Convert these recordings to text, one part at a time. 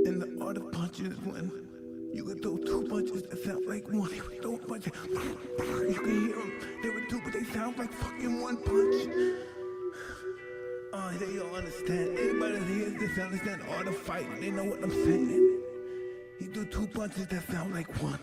And the art of punches is when you can throw two punches that sound like one. You can throw a punch, you can hear them. There were two, but they sound like fucking one punch. They don't understand. Anybody that hears this understand the art of fighting. They know what I'm saying. You do two punches that sound like one.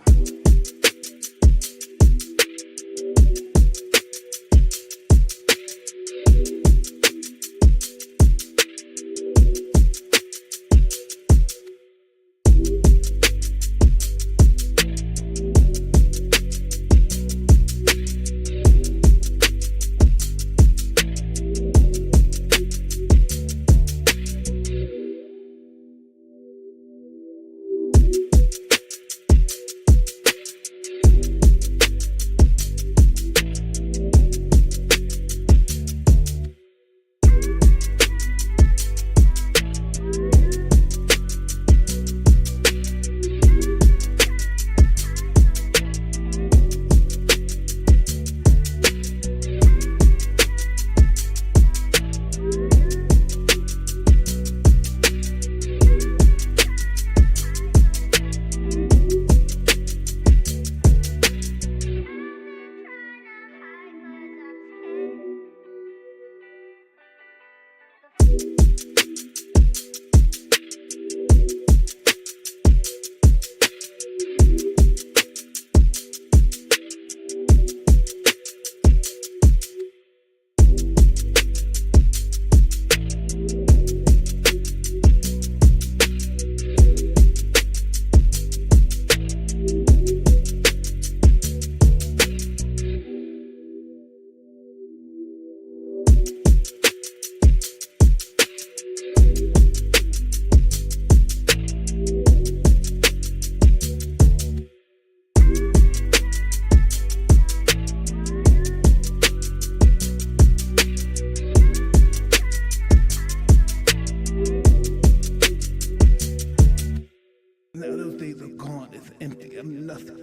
Now those days are gone, it's empty, I'm nothing.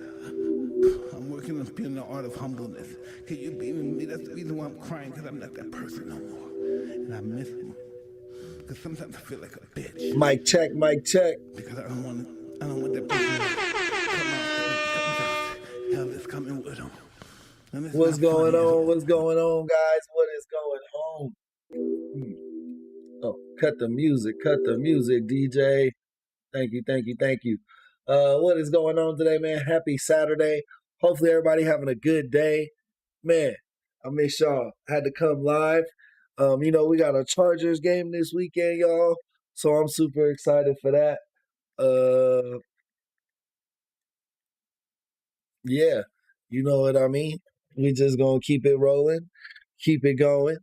I'm working on feeling the art of humbleness. Can you be with me? That's the reason why I'm crying, because I'm not that person no more. And I miss him. Because sometimes I feel like a bitch. Mic check, mic check. Because I don't want that person to come out. Hell is coming with him. What's going on? What's going on, guys? What is going on? Oh, cut the music, DJ. Thank you. What is going on today, man? Happy Saturday. Hopefully everybody having a good day. Man, I miss y'all. I had to come live. We got a Chargers game this weekend, y'all. So I'm super excited for that. Yeah, you know what I mean? We just gonna keep it rolling, keep it going.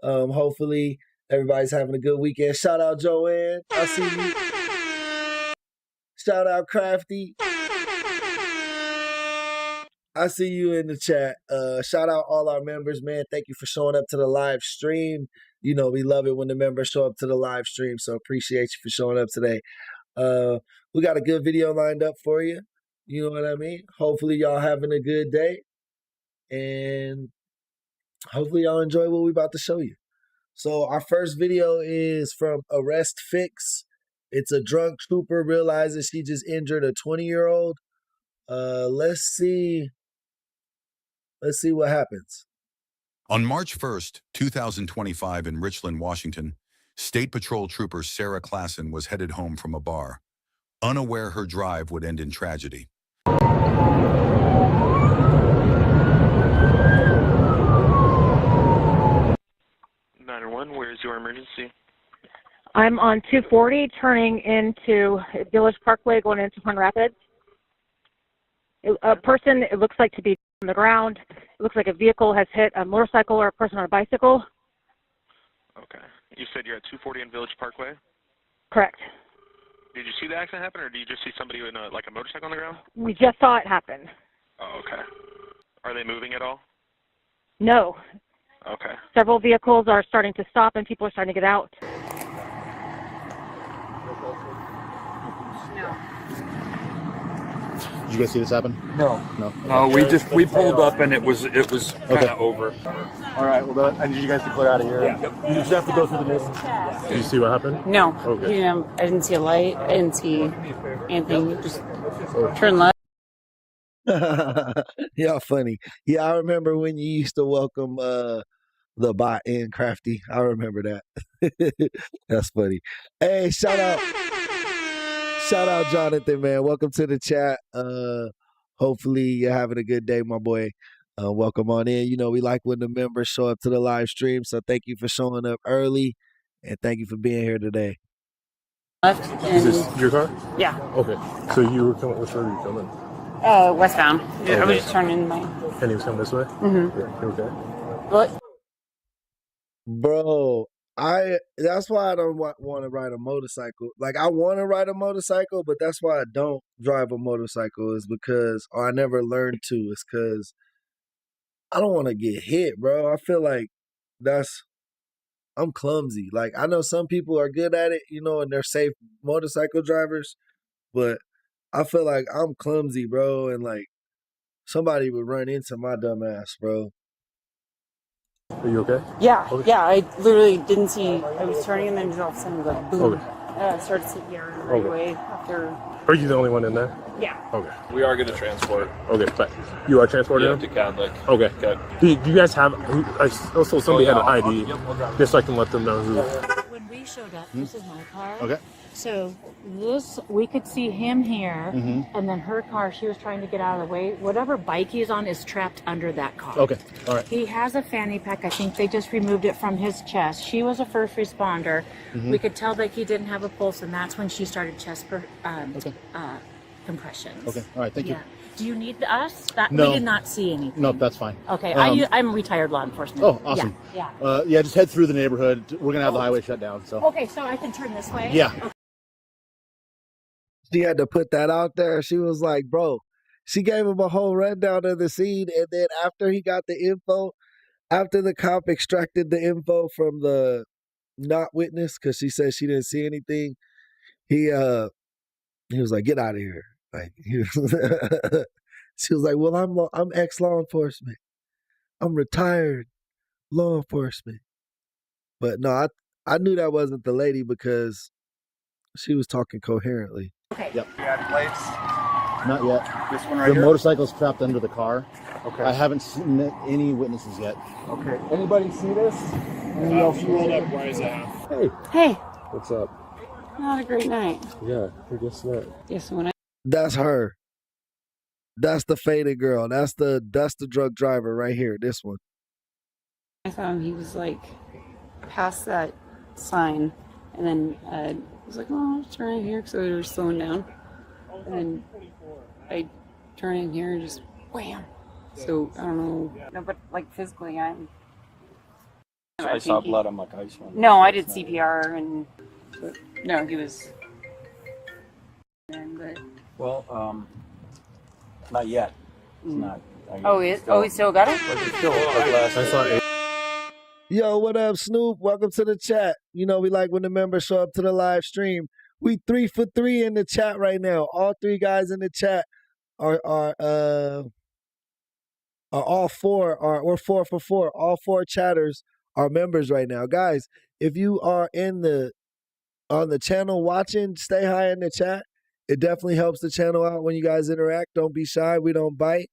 Hopefully everybody's having a good weekend. Shout out Joanne. I see you. Shout out Crafty. I see you in the chat. Shout out all our members, man. Thank you for showing up to the live stream. You know, we love it when the members show up to the live stream, so appreciate you for showing up today. We got a good video lined up for you. You know what I mean? Hopefully y'all having a good day. And hopefully y'all enjoy what we about to show you. So our first video is from Arrest Fix. It's a drunk trooper realizes she just injured a 20-year-old. Let's see what happens. On March 1st, 2025 in Richland, Washington, State Patrol Trooper Sarah Klassen was headed home from a bar, unaware her drive would end in tragedy. 911, where is your emergency? I'm on 240 turning into Village Parkway going into Horn Rapids. A person, it looks like to be on the ground. It looks like a vehicle has hit a motorcycle or a person on a bicycle. Okay. You said you're at 240 in Village Parkway? Correct. Did you see the accident happen, or did you just see somebody in a motorcycle on the ground? We just saw it happen. Oh, okay. Are they moving at all? No. Okay. Several vehicles are starting to stop and people are starting to get out. No. Did you guys see this happen? No. No. We pulled up and it was kind of over. All right. Well, and did you guys declare out of here? Yeah. You just have to go through the news. Did you see what happened? No. Okay. I didn't see a light. I didn't see anything. Just turn left. Y'all funny. Yeah, I remember when you used to welcome the bot in Crafty. I remember that. That's funny. Hey, shout out Jonathan, man. Welcome to the chat. Hopefully you're having a good day, my boy. Welcome on in. You know, we like when the members show up to the live stream, so thank you for showing up early and thank you for being here today. Left. Is this your car? Yeah. Okay. So you were coming. Which way were you coming? Westbound. Okay. I was just turning my. And he was coming this way. Mm-hmm. Yeah. You okay? What? Bro, that's why I don't want to ride a motorcycle. Like, I want to ride a motorcycle, but that's why I don't drive a motorcycle, is because, or I never learned to, is because I don't want to get hit, bro. I feel like I'm clumsy. Like, I know some people are good at it, you know, and they're safe motorcycle drivers, but I feel like I'm clumsy, bro, and like somebody would run into my dumb ass, bro. Are you okay? Yeah. Okay. Yeah. I literally didn't see. I was turning and then just all of a sudden go boom. Okay. Started CPR right away after. Are you the only one in there? Yeah. Okay. We are going to transport. Okay. But you are transporting To him? Cadlick. Okay. Do you guys have? I also somebody had an ID, just so I can let them know who. When we showed up, this is my car. Okay. So we could see him here, and then her car, she was trying to get out of the way. Whatever bike he's on is trapped under that car. Okay. All right. He has a fanny pack. I think they just removed it from his chest. She was a first responder. We could tell that he didn't have a pulse, and that's when she started chest compressions. Okay. All right. Thank you. Yeah. Do you need us? No. We did not see anything. No, that's fine. Okay. I'm retired law enforcement. Oh, awesome. Yeah. Yeah, just head through the neighborhood. We're gonna have the highway shut down. So. Okay, so I can turn this way? Yeah. Okay. She had to put that out there. She was like, bro, she gave him a whole rundown of the scene. And then after he got the info, after the cop extracted the info from the not witness, because she said she didn't see anything, he was like, get out of here. Like, she was like, well, I'm ex-law enforcement. I'm retired law enforcement. But no, I knew that wasn't the lady because she was talking coherently. Okay. Yep. You had plates? Not yet. This one right The here? motorcycle's trapped under the car. Okay. I haven't seen any witnesses yet. Okay. Anybody see this? Any else rolled up? Hey. Hey. What's up? Not a great night. Yeah. Who guess what? Yes. When That's her. That's the faded girl. That's the drug driver right here. This one. I saw him, he was like past that sign, and then I was like, "Oh, let's turn in here," because we were slowing down. And then I turn in here and just wham. So I don't know. No, but like physically, So I saw blood. I'm like, I just want. No, I did CPR, and but no, he was. But Well, not yet. It's not. he still got it. I saw 8. Yo, what up, Snoop? Welcome to the chat. You know, we like when the members show up to the live stream. We 3 for 3 in the chat right now. All 3 guys in the chat are all 4 are we're 4 for 4. All 4 chatters are members right now. Guys, if you are on the channel watching, stay high in the chat. It definitely helps the channel out when you guys interact. Don't be shy. We don't bite.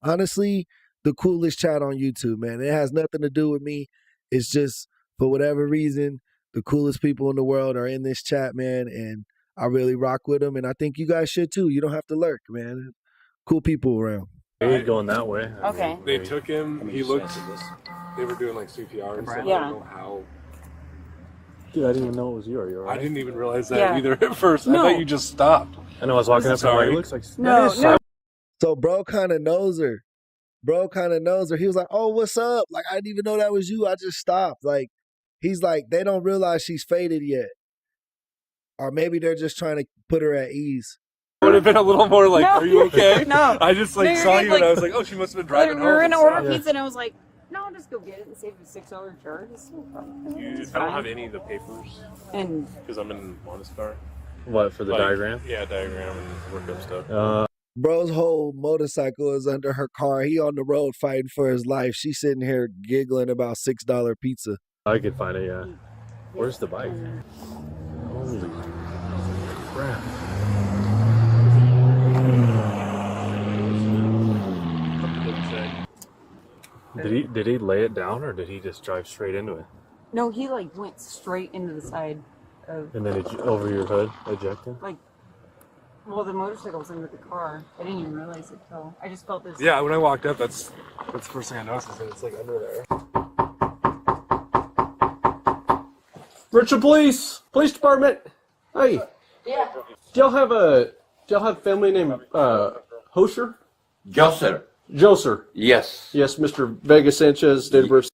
Honestly, the coolest chat on YouTube, man. It has nothing to do with me. It's just, for whatever reason, the coolest people in the world are in this chat, man, and I really rock with them, and I think you guys should too. You don't have to lurk, man. Cool people around. Going that way. Okay. They took him. He looked. They were doing like CPR and stuff. Yeah. I don't know how. Dude, I didn't even know it was you. Are you all right? I didn't even realize that Yeah. either at first. No. I thought you just stopped. I know I was walking up to him. Sorry. It looks like No. So bro kind of knows her. He was like, oh, what's up? Like, I didn't even know that was you. I just stopped. Like, he's like, they don't realize she's faded yet. Or maybe they're just trying to put her at ease. I would have been a little more like, No. "Are you okay?" No. I just like No, you're saw good, you like- and I was like, "Oh, she must have been driving We were home." gonna and order stuff. pizza, and I was like, "No, I'll just go get it and save a $6 charge." It's no problem. It's I don't fine. have any of the papers And because I'm in Montestar. What, for the Like, diagram? Yeah, diagram and work up stuff. Bro's whole motorcycle is under her car. He on the road fighting for his life. She's sitting here giggling about $6 pizza. I could find it, yeah. Where's the bike? Holy crap. Did he lay it down, or did he just drive straight into it? No, he like went straight into the side of. And then over your hood, ejected? Like, well, the motorcycle was under the car. I didn't even realize it till I just felt this. Yeah, when I walked up, that's the first thing I noticed is that it's like under there. Richard Police Department. Hey. Yeah. Do y'all have a family named Hosher? Joser. Joser. Yes. Yes, Mr. Vega Sanchez, date of birth.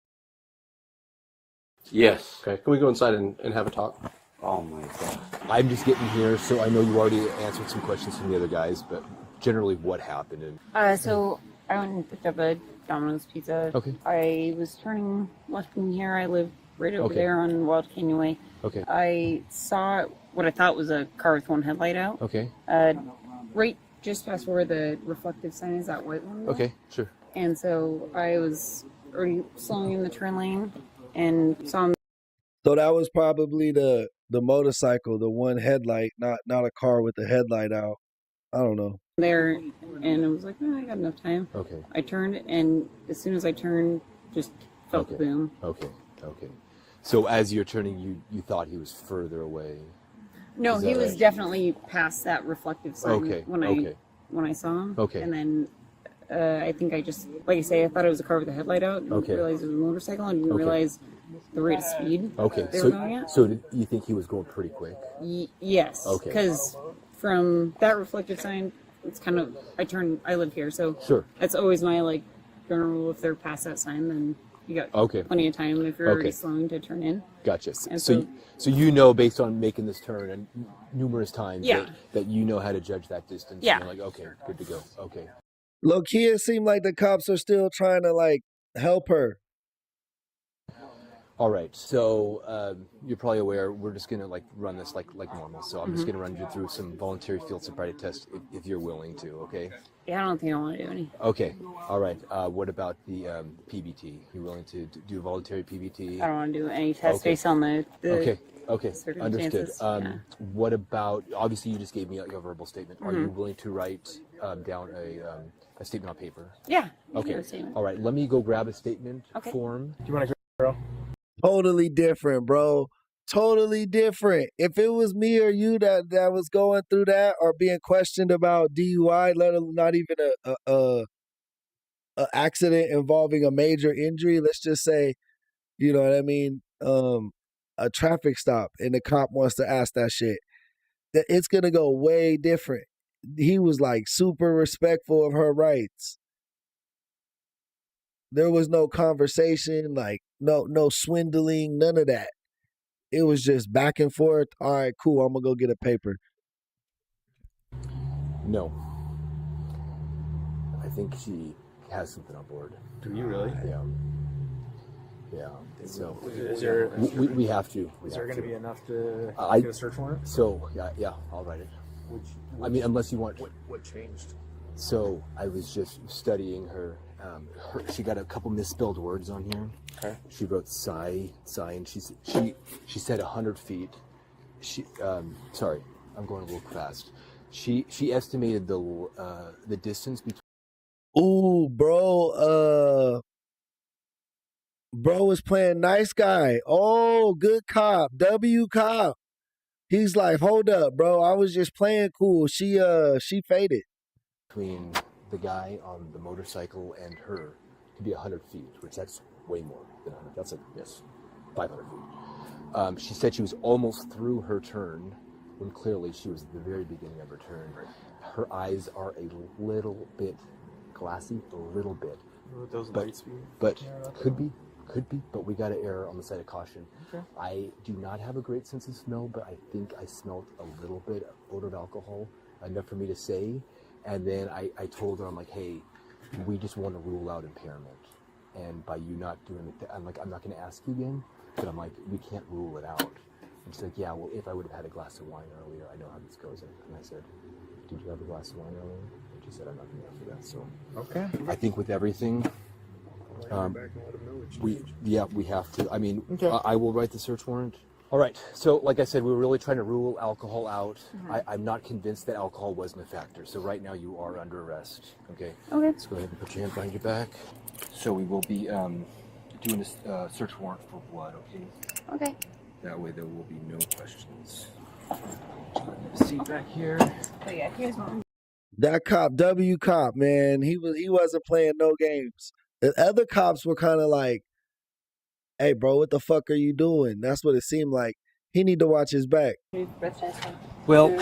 Yes. Okay, can we go inside and have a talk? Oh my God. I'm just getting here, so I know you already answered some questions from the other guys, but generally what happened? And So I went and picked up a Domino's pizza. Okay. I was turning left in here. I live right over Okay. there on Wild Canyon Way. Okay. I saw what I thought was a car with one headlight out. Okay. Right just past where the reflective sign is, that white one. Okay, sure. And so I was already slowing in the turn lane and saw him. So that was probably the motorcycle, the one headlight, not a car with the headlight out. I don't know. There, and I was like, I got enough time. Okay. I turned, and as soon as I turned, just felt the boom. Okay. So as you're turning, you thought he was further away. No, Is he that was right? definitely past that reflective sign Okay, when okay. I saw him. Okay. And then I think I just, like I say, I thought it was a car with a headlight out. Didn't Okay. realize it was a motorcycle. I didn't Okay. realize the rate of speed Okay. they were going at. So did you think he was going pretty quick? Yes. Okay. Because from that reflective sign, it's kind of, I live here, so Sure. that's always my general rule. If they're past that sign, then you got Okay. plenty of time if you're Okay. already slowing to turn in. Gotcha. And So you know, based on making this turn and numerous times, Yeah. that you know how to judge that distance. Yeah. And you're like, okay, good to go. Okay. Low key, it seemed like the cops are still trying to help her. All right. So you're probably aware we're just gonna run this like normal. So I'm just gonna run you through some voluntary field sobriety tests if you're willing to. Okay. Yeah, I don't think I want to do any. Okay. All right. What about the PBT? You willing to do a voluntary PBT? I don't want to do any tests Okay. based on the Okay. Understood. circumstances. Yeah. What about? Obviously, you just gave me a verbal statement. Are you Mhm. willing to write down a statement on paper? Yeah. you can Okay. do a statement. All right. Let me go grab a statement Okay. form. Do you want to go? Totally different, bro. Totally different. If it was me or you that was going through that or being questioned about DUI, let alone not even a accident involving a major injury, let's just say, you know what I mean, a traffic stop, and the cop wants to ask that shit, it's gonna go way different. He was super respectful of her rights. There was no conversation, no swindling, none of that. It was just back and forth. All right, cool. I'm gonna go get a paper. No. I think she has something on board. Do you really? Yeah. Yeah. So Is there? we have to. Is there going to be enough to I- get a search warrant? So yeah, I'll write it. I mean, unless you want. What changed? So I was just studying her. She got a couple misspelled words on here. Okay. She wrote sigh, and she said 100 feet. Sorry, I'm going a little fast. She estimated the distance between. Ooh, bro. Bro was playing nice guy. Oh, good cop. W cop. He's like, hold up, bro. I was just playing cool. She faded. Between the guy on the motorcycle and her to be 100 feet, which that's way more than 100. That's 500 feet. She said she was almost through her turn when clearly she was at the very beginning of her turn. Her eyes are a little bit glassy, a little bit. Those But- light speed. But could be, but we got to err on the side of caution. Okay. I do not have a great sense of smell, but I think I smelled a little bit of odor of alcohol, enough for me to say. And then I told her, I'm like, hey, we just want to rule out impairment. And by you not doing it, I'm not going to ask you again, but I'm like, we can't rule it out. she's like, yeah, well, if I would have had a glass of wine earlier, I know how this goes. And I said, did you have a glass of wine earlier? And she said, I'm not going to answer that. So Okay. I think with everything, we have to. I mean, I will write the search warrant. All right. So, like I said, we were really trying to rule alcohol out. I'm not convinced that alcohol wasn't a factor. So right now you are under arrest. Okay. Okay. Let's go ahead and put your hand behind your back. So we will be doing a search warrant for blood. Okay. Okay. That way there will be no questions. Seat back here. So yeah, here's one. That cop, W cop, man, he wasn't playing no games. The other cops were kind of like, hey, bro, what the fuck are you doing? That's what it seemed like. He need to watch his back. Well,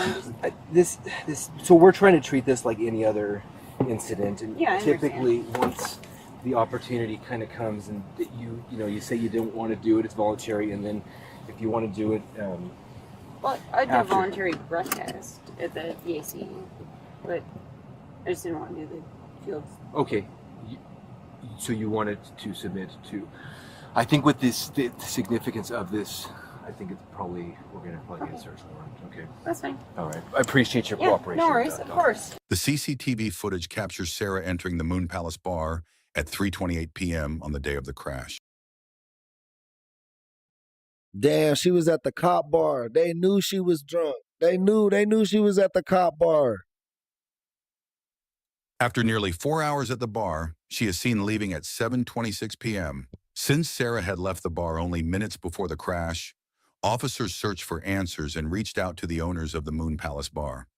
so we're trying to treat this like any other incident, and typically once the opportunity kind of comes and you say you didn't want to do it, it's voluntary, and then if you want to do it, well, I did a voluntary breath test at the VAC, but I just didn't want to do the fields. Okay, so you wanted to submit to. I think with the significance of this, I think it's probably we're going to get a search warrant. Okay, that's fine. All right, I appreciate your cooperation. No worries, of course. The CCTV footage captures Sarah entering the Moon Palace bar at 3:28 p.m. on the day of the crash. Damn, she was at the cop bar. They knew she was drunk. They knew she was at the cop bar. After nearly 4 hours at the bar, she is seen leaving at 7:26 p.m. Since Sarah had left the bar only minutes before the crash, officers searched for answers and reached out to the owners of the Moon Palace bar.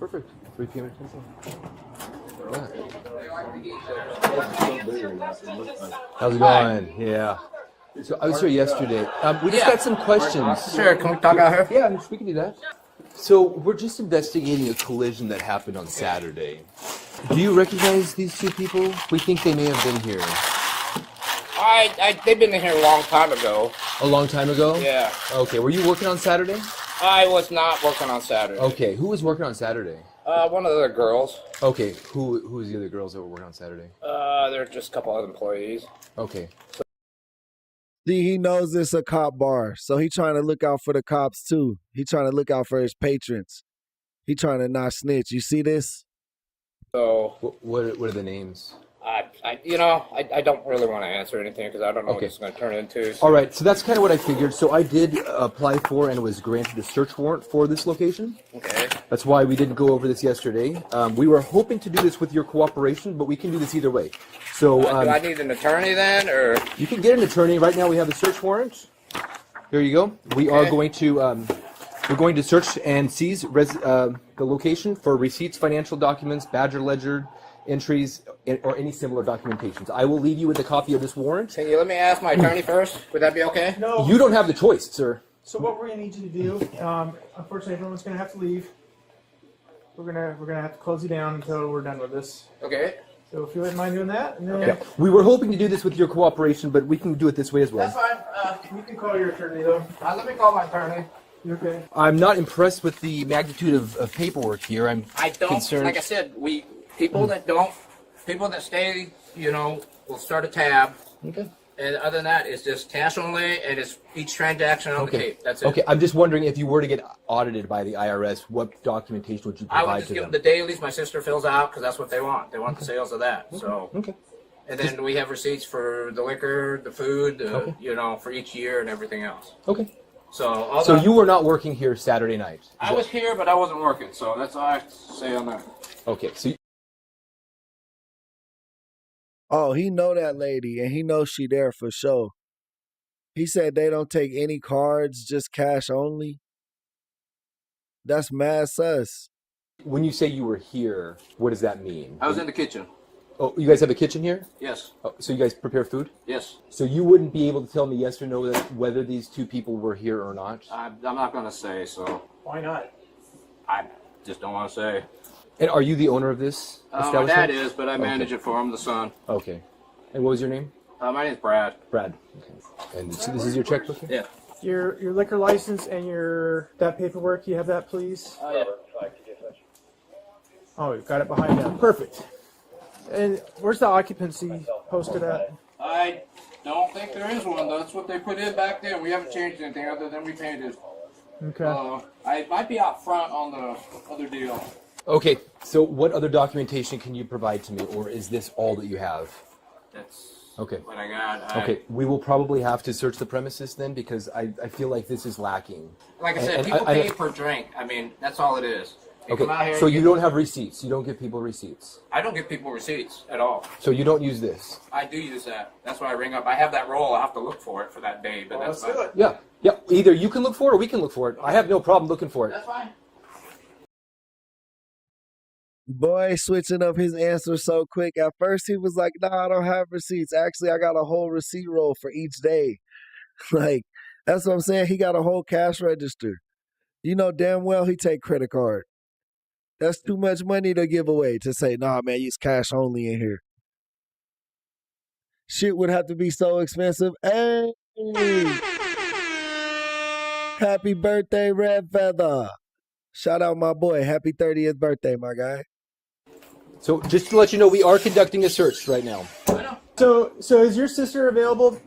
Perfect. 3 p.m. How's it going? Yeah. So I was here yesterday. We just got some questions. Sure, can we talk out here? Yeah, we can do that. So we're just investigating a collision that happened on Saturday. Do you recognize these two people? We think they may have been here. They've been in here a long time ago. A long time ago? Yeah. Okay, were you working on Saturday? I was not working on Saturday. Okay, who was working on Saturday? One of the other girls. Okay, who was the other girls that were working on Saturday? They're just a couple other employees. Okay. See, he knows it's a cop bar, so he trying to look out for the cops too. He trying to look out for his patrons. He trying to not snitch. You see this? So what are the names? I don't really want to answer anything because I don't know what it's going to turn into. So. All right, so that's kind of what I figured. So I did apply for and was granted a search warrant for this location. Okay. That's why we didn't go over this yesterday. We were hoping to do this with your cooperation, but we can do this either way. So do I need an attorney then, or you can get an attorney. Right now we have a search warrant. Here you go. We are going to search and seize the location for receipts, financial documents, badger ledger entries, or any similar documentations. I will leave you with a copy of this warrant. Can you let me ask my attorney first? Would that be okay? No. You don't have the choice, sir. So what we're gonna need you to do, unfortunately, everyone's gonna have to leave. We're gonna have to close you down until we're done with this. Okay. So if you wouldn't mind doing that, and then We were hoping to do this with your cooperation, but we can do it this way as well. That's fine. You can call your attorney though. Let me call my attorney. You okay? I'm not impressed with the magnitude of paperwork here. I don't. concerned. Like I said, people that stay, will start a tab. Okay. And other than that, it's just cash only, and it's each transaction on the tape. That's it. Okay, I'm just wondering if you were to get audited by the IRS, what documentation would you I provide would just to give them? them the dailies my sister fills out because that's what they want. They want the sales of that. So. Okay. And then we have receipts for the liquor, the food, for each year and everything else. Okay. So you were not working here Saturday night? I was here, but I wasn't working, so that's all I have to say on that. Okay, so Oh, he know that lady, and he knows she there for sure. He said they don't take any cards, just cash only. That's mad sus. when you say you were here, what does that mean? I was in the kitchen. Oh, you guys have a kitchen here? Yes. Oh, so you guys prepare food? Yes. So you wouldn't be able to tell me yes or no whether these two people were here or not? I'm not going to say, so. Why not? I just don't want to say. And are you the owner of this establishment? My dad is, but I manage it for him, the son. Okay. And what was your name? My name's Brad. Brad. Okay. And so this is your checkbook? Yeah. Your liquor license and that paperwork, you have that, please? Oh, yeah. Oh, you've got it behind that. Perfect. And where's the occupancy posted at? don't think there is one. That's what they put in back then. We haven't changed anything other than we painted. Okay. I might be out front on the other deal. Okay, so what other documentation can you provide to me, or is this all that you have? That's Okay. what I got. Okay, we will probably have to search the premises then, because I feel like this is lacking. Like I said, And people pay per drink. I mean, that's all it is. They come out Okay, here so and you get- don't have receipts. You don't give people receipts. I don't give people receipts at all. So you don't use this. I do use that. That's why I ring up. I have that roll. I have to look for it for that day, but that's fine. Yeah, yeah. Either you can look for it or we can look for it. I have no problem looking for it. That's fine. Boy, switching up his answer so quick. At first, he was like, "Nah, I don't have receipts. Actually, I got a whole receipt roll for each day." Like, that's what I'm saying. He got a whole cash register. You know damn well he take credit card. That's too much money to give away to say, "Nah, man, use cash only in here." Shit would have to be so expensive. Hey, happy birthday, Red Feather! Shout out my boy. Happy 30th birthday, my guy. So just to let you know, we are conducting a search right now. So is your sister available?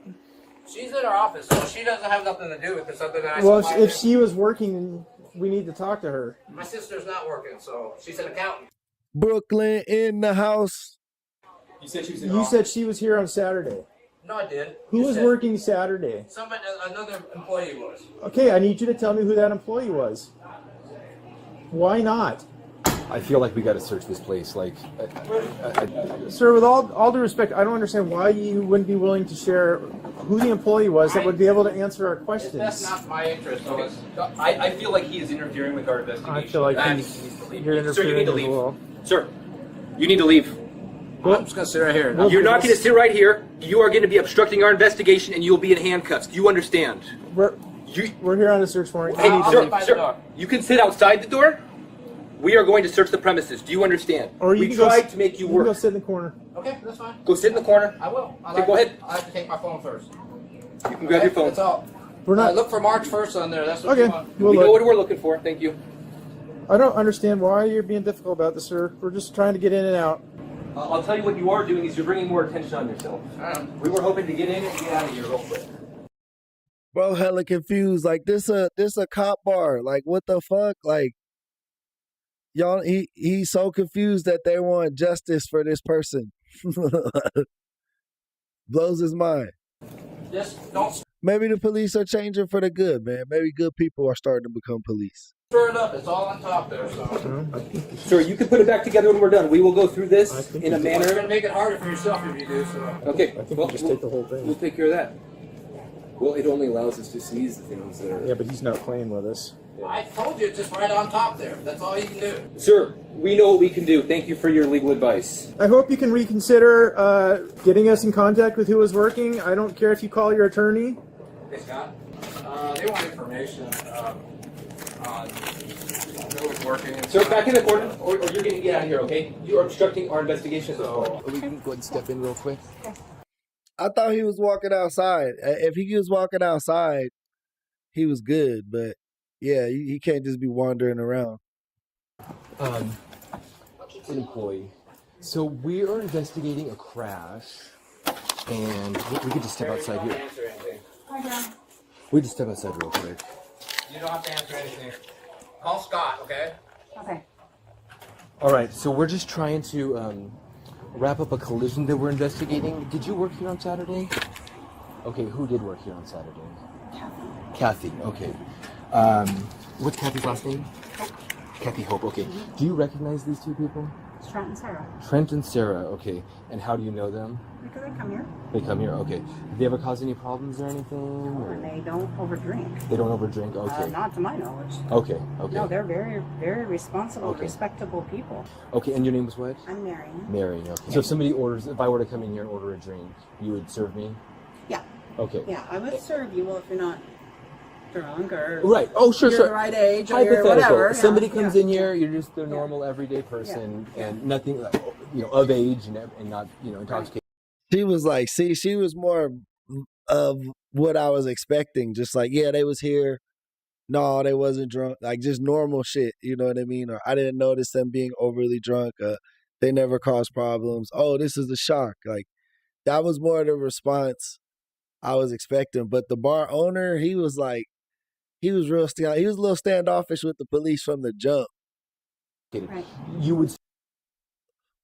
She's in her office, so she doesn't have nothing to do with this other than I Well, supply if her. she was working, we need to talk to her. My sister's not working, so she's an accountant. Brooklyn in the house. You said she was You said she was here on Saturday. No, I did. Who You was said- working Saturday? Somebody, another employee was. Okay, I need you to tell me who that employee was. Why not? I feel like we got to search this place. Like, Sir, with all due respect, I don't understand why you wouldn't be willing to share who the employee was that would be able to answer our questions. That's not my interest. Okay. I feel like he is interfering with our investigation. I feel like you're interfering Sir, you need to as leave. well. Sir, you need to leave. I'm just gonna sit right here. You're not going to sit right here. You are going to be obstructing our investigation, and you'll be in handcuffs. Do you understand? We're here on a search warrant. You Hey, need to sir, leave. sir, you can sit outside the door. We are going to search the premises. Do you understand? Or you we can go tried s- to make you You can go work. sit in the corner. Okay, that's fine. Go sit in the corner. I will. Okay, go ahead. I have to take my phone first. You can grab your phone. That's all. We're not. Look for March 1st on there. That's what Okay. you want. We'll We know look. what we're looking for. Thank you. I don't understand why you're being difficult about this, sir. We're just trying to get in and out. I'll tell you what you are doing is you're bringing more attention on yourself. We were hoping to get in and get out of here real quick. Bro, hella confused. Like, this a cop bar. Like, what the fuck? Like, y'all, he's so confused that they want justice for this person. Blows his mind. Just don't Maybe the police are changing for the good, man. Maybe good people are starting to become police. stir it up. It's all on top there. So Sir, you can put it back together when we're done. We will go through this in a it's gonna manner. make it harder for yourself if you do. So Okay. I think we'll just take the whole thing. We'll take care of that. Well, it only allows us to seize the things that are. Yeah, but he's not playing with us. I told you, it's just right on top there. That's all you can do. Sir, we know what we can do. Thank you for your legal advice. I hope you can reconsider getting us in contact with who was working. I don't care if you call your attorney. Hey, Scott. They want information on who was working. Sir, back in the corner, or you're going to get out of here, okay? You are obstructing our investigation at this point. We can go ahead and step in real quick. I thought he was walking outside. If he was walking outside, he was good. But yeah, he can't just be wandering around. An employee. So we are investigating a crash, and we could just step outside here. Answer anything. We just step outside real quick. You don't have to answer anything. Call Scott, okay? Okay. All right, so we're just trying to wrap up a collision that we're investigating. Did you work here on Saturday? Okay, who did work here on Saturday? Kathy, okay. What's Kathy's last name? Hope. Kathy Hope, okay. Do you recognize these two people? It's Trent and Sarah. Trent and Sarah, okay. And how do you know them? Because they come here. They come here, okay. Have they ever caused any problems or anything? Or? And they don't overdrink. They don't overdrink, okay. Not to my knowledge. Okay, okay. No, they're very, very responsible, Okay. respectable people. Okay, and your name was what? I'm Mary. Mary, okay. So if somebody orders, if I were to come in here and order a drink, you would serve me? Yeah. Okay. Yeah, I would serve you. Well, if you're not drunk or Right. Oh, sure, you're sure. the right age or Hypothetical. whatever. Somebody yeah, comes yeah. in here, you're just a normal everyday person, and nothing, of age and not, intoxicated. She was like, see, she was more of what I was expecting. Just like, yeah, they was here. No, they wasn't drunk. Like just normal shit. You know what I mean? Or I didn't notice them being overly drunk. They never caused problems. Oh, this is a shock. Like that was more the response I was expecting. But the bar owner, he was like, he was real he was a little standoffish with the police from the jump. Right. You would.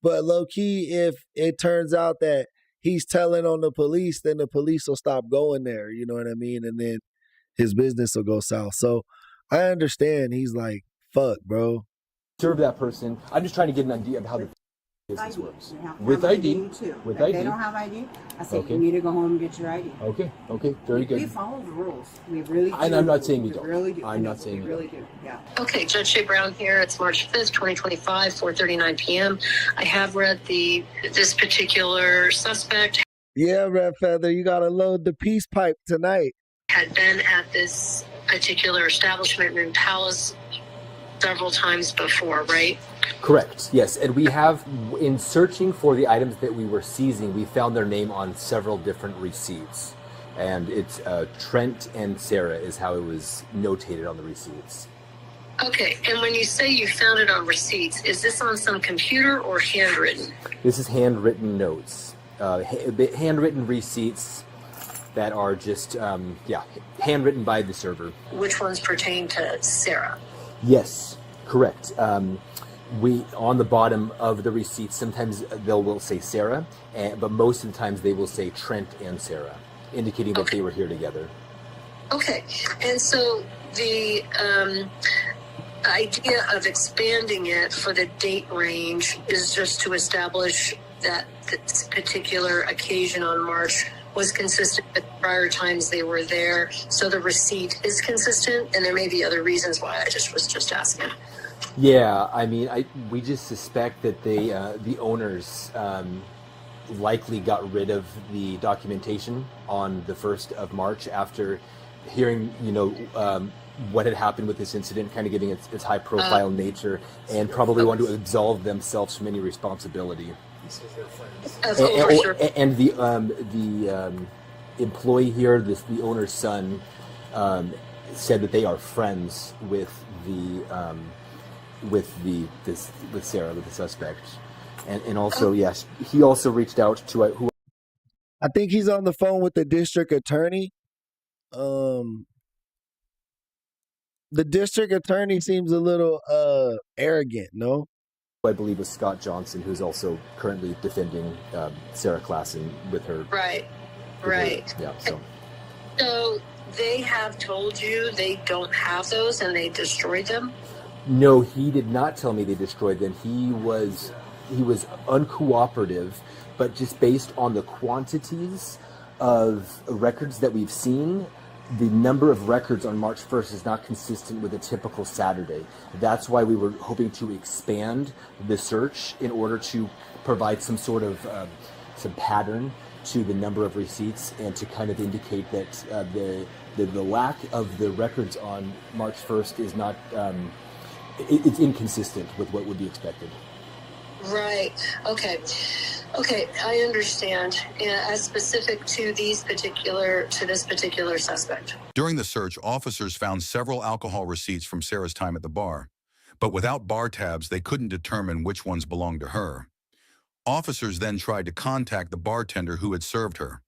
But low key, if it turns out that he's telling on the police, then the police will stop going there. You know what I mean? And then his business will go south. So I understand. He's like, fuck, bro. Serve that person. I'm just trying to get an idea of how the business works. With ID. Too. With if ID. they don't have ID, I say Okay. you need to go home and get your ID. Okay. Okay. Very good. We follow the rules. We really do. And I'm not saying we don't. Really do. I'm not saying we we really don't. do. Yeah. Okay, Judge Shea Brown here. It's March 5th, 2025, 4:39 p.m. I have read this particular suspect Yeah, Red Feather, you gotta load the peace pipe tonight. had been at this particular establishment in Palace several times before, right? Correct. Yes, and we have, in searching for the items that we were seizing, we found their name on several different receipts, and it's Trent and Sarah is how it was notated on the receipts. Okay, and when you say you found it on receipts, is this on some computer or handwritten? This is handwritten notes, handwritten receipts that are just, handwritten by the server. Which ones pertain to Sarah? Yes, correct. We on the bottom of the receipts, sometimes will say Sarah, but most of the times they will say Trent and Sarah, indicating that they were here together. Okay, and so the idea of expanding it for the date range is just to establish that this particular occasion on March was consistent with prior times they were there. So the receipt is consistent, and there may be other reasons why. I was just asking. Yeah, I mean, we just suspect that the owners likely got rid of the documentation on the 1st of March after hearing, what had happened with this incident, kind of giving its high-profile nature, and probably want to absolve themselves from any responsibility. And the employee here, the owner's son, said that they are friends with Sarah, with the suspect, and also yes, he also reached out to who. I think he's on the phone with the district attorney. The district attorney seems a little arrogant, no? I believe was Scott Johnson, who's also currently defending Sarah Klassen with her. Right. Yeah. So they have told you they don't have those and they destroyed them? No, he did not tell me they destroyed them. He was uncooperative, but just based on the quantities of records that we've seen, the number of records on March 1st is not consistent with a typical Saturday. That's why we were hoping to expand the search in order to provide some sort of some pattern to the number of receipts and to kind of indicate that the lack of the records on March 1st is not, it's inconsistent with what would be expected. Right. Okay, I understand. As specific to this particular suspect. During the search, officers found several alcohol receipts from Sarah's time at the bar, but without bar tabs, they couldn't determine which ones belonged to her. Officers then tried to contact the bartender who had served her.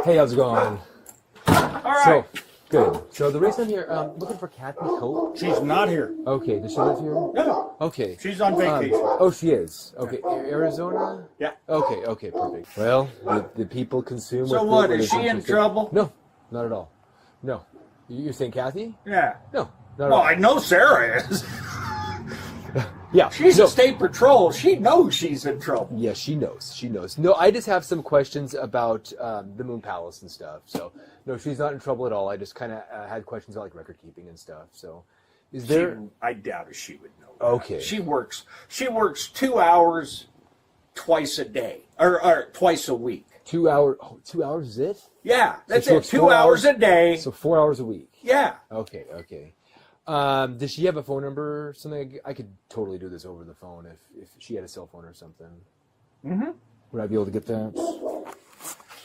Hey, how's it going? All right. So, good. So the reason I'm here, looking for Kathy Cope. She's not here. Okay, does she live here? No. Okay. She's on vacation. She is. Okay, Arizona? Yeah. Okay, perfect. Well, the people consume. So what, is she in trouble? No, not at all. No. You're saying Kathy? Yeah. No, not at Well, all. I know Sarah is. Yeah. She's a state patrol. She knows she's in trouble. Yeah, she knows. No, I just have some questions about the Moon Palace and stuff. So, no, she's not in trouble at all. I just kind of had questions about, like, record keeping and stuff. So, is there... I doubt if she would know that. Okay. She works 2 hours twice a day, or twice a week. 2 hours? Oh, 2 hours is it? Yeah, that's So it. 2 hours a day. So 4 hours a week. Yeah. Okay. Does she have a phone number or something? I could totally do this over the phone if she had a cell phone or something. Mm-hmm. Would I be able to get that?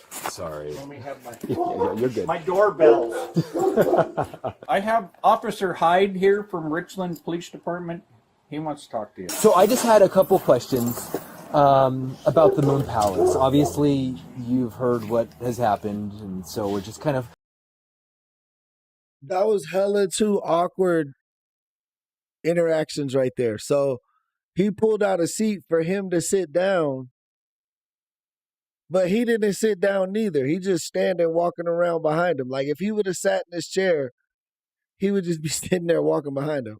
Sorry. Let me have my... Yeah, you're good. My doorbell. I have Officer Hyde here from Richland Police Department. He wants to talk to you. So I just had a couple questions. about the Moon Palace. Obviously, you've heard what has happened, and so we're just kind of... That was hella two awkward interactions right there. So he pulled out a seat for him to sit down, but he didn't sit down neither. He just standing walking around behind him. Like if he would have sat in his chair, he would just be sitting there walking behind him.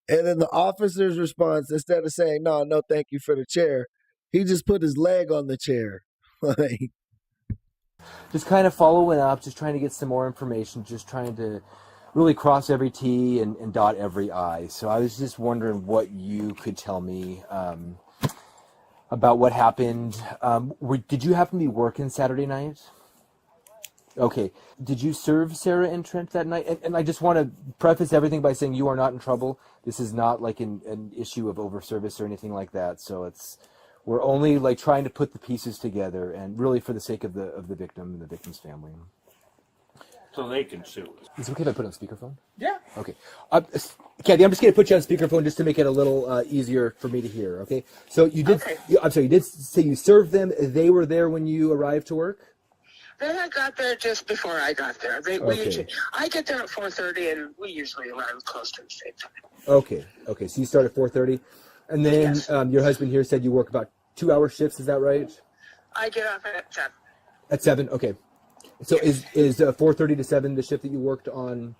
And then the officer's response, instead of saying, no, thank you for the chair, he just put his leg on the chair. Like, just kind of following up, just trying to get some more information, just trying to really cross every T and dot every I. So I was just wondering what you could tell me about what happened. Did you happen to be working Saturday night? Okay. Did you serve Sarah and Trent that night? And I just want to preface everything by saying you are not in trouble. This is not like an issue of overservice or anything like that. So we're only like trying to put the pieces together, and really for the sake of the victim and the victim's family. So they can sue. Is it okay if I put on speakerphone? Yeah. Okay. Kathy, I'm just going to put you on speakerphone just to make it a little easier for me to hear. Okay. So you did. Okay. I'm sorry. You did say you served them. They were there when you arrived to work. They had got there just before I got there. I get there at 4:30, and we usually arrive close to the same time. Okay. Okay. So you start at 4:30, and then yes. Your husband here said you work about 2-hour shifts. Is that right? I get off at 7. At 7. Okay. So yes. is 4:30 to 7 the shift that you worked on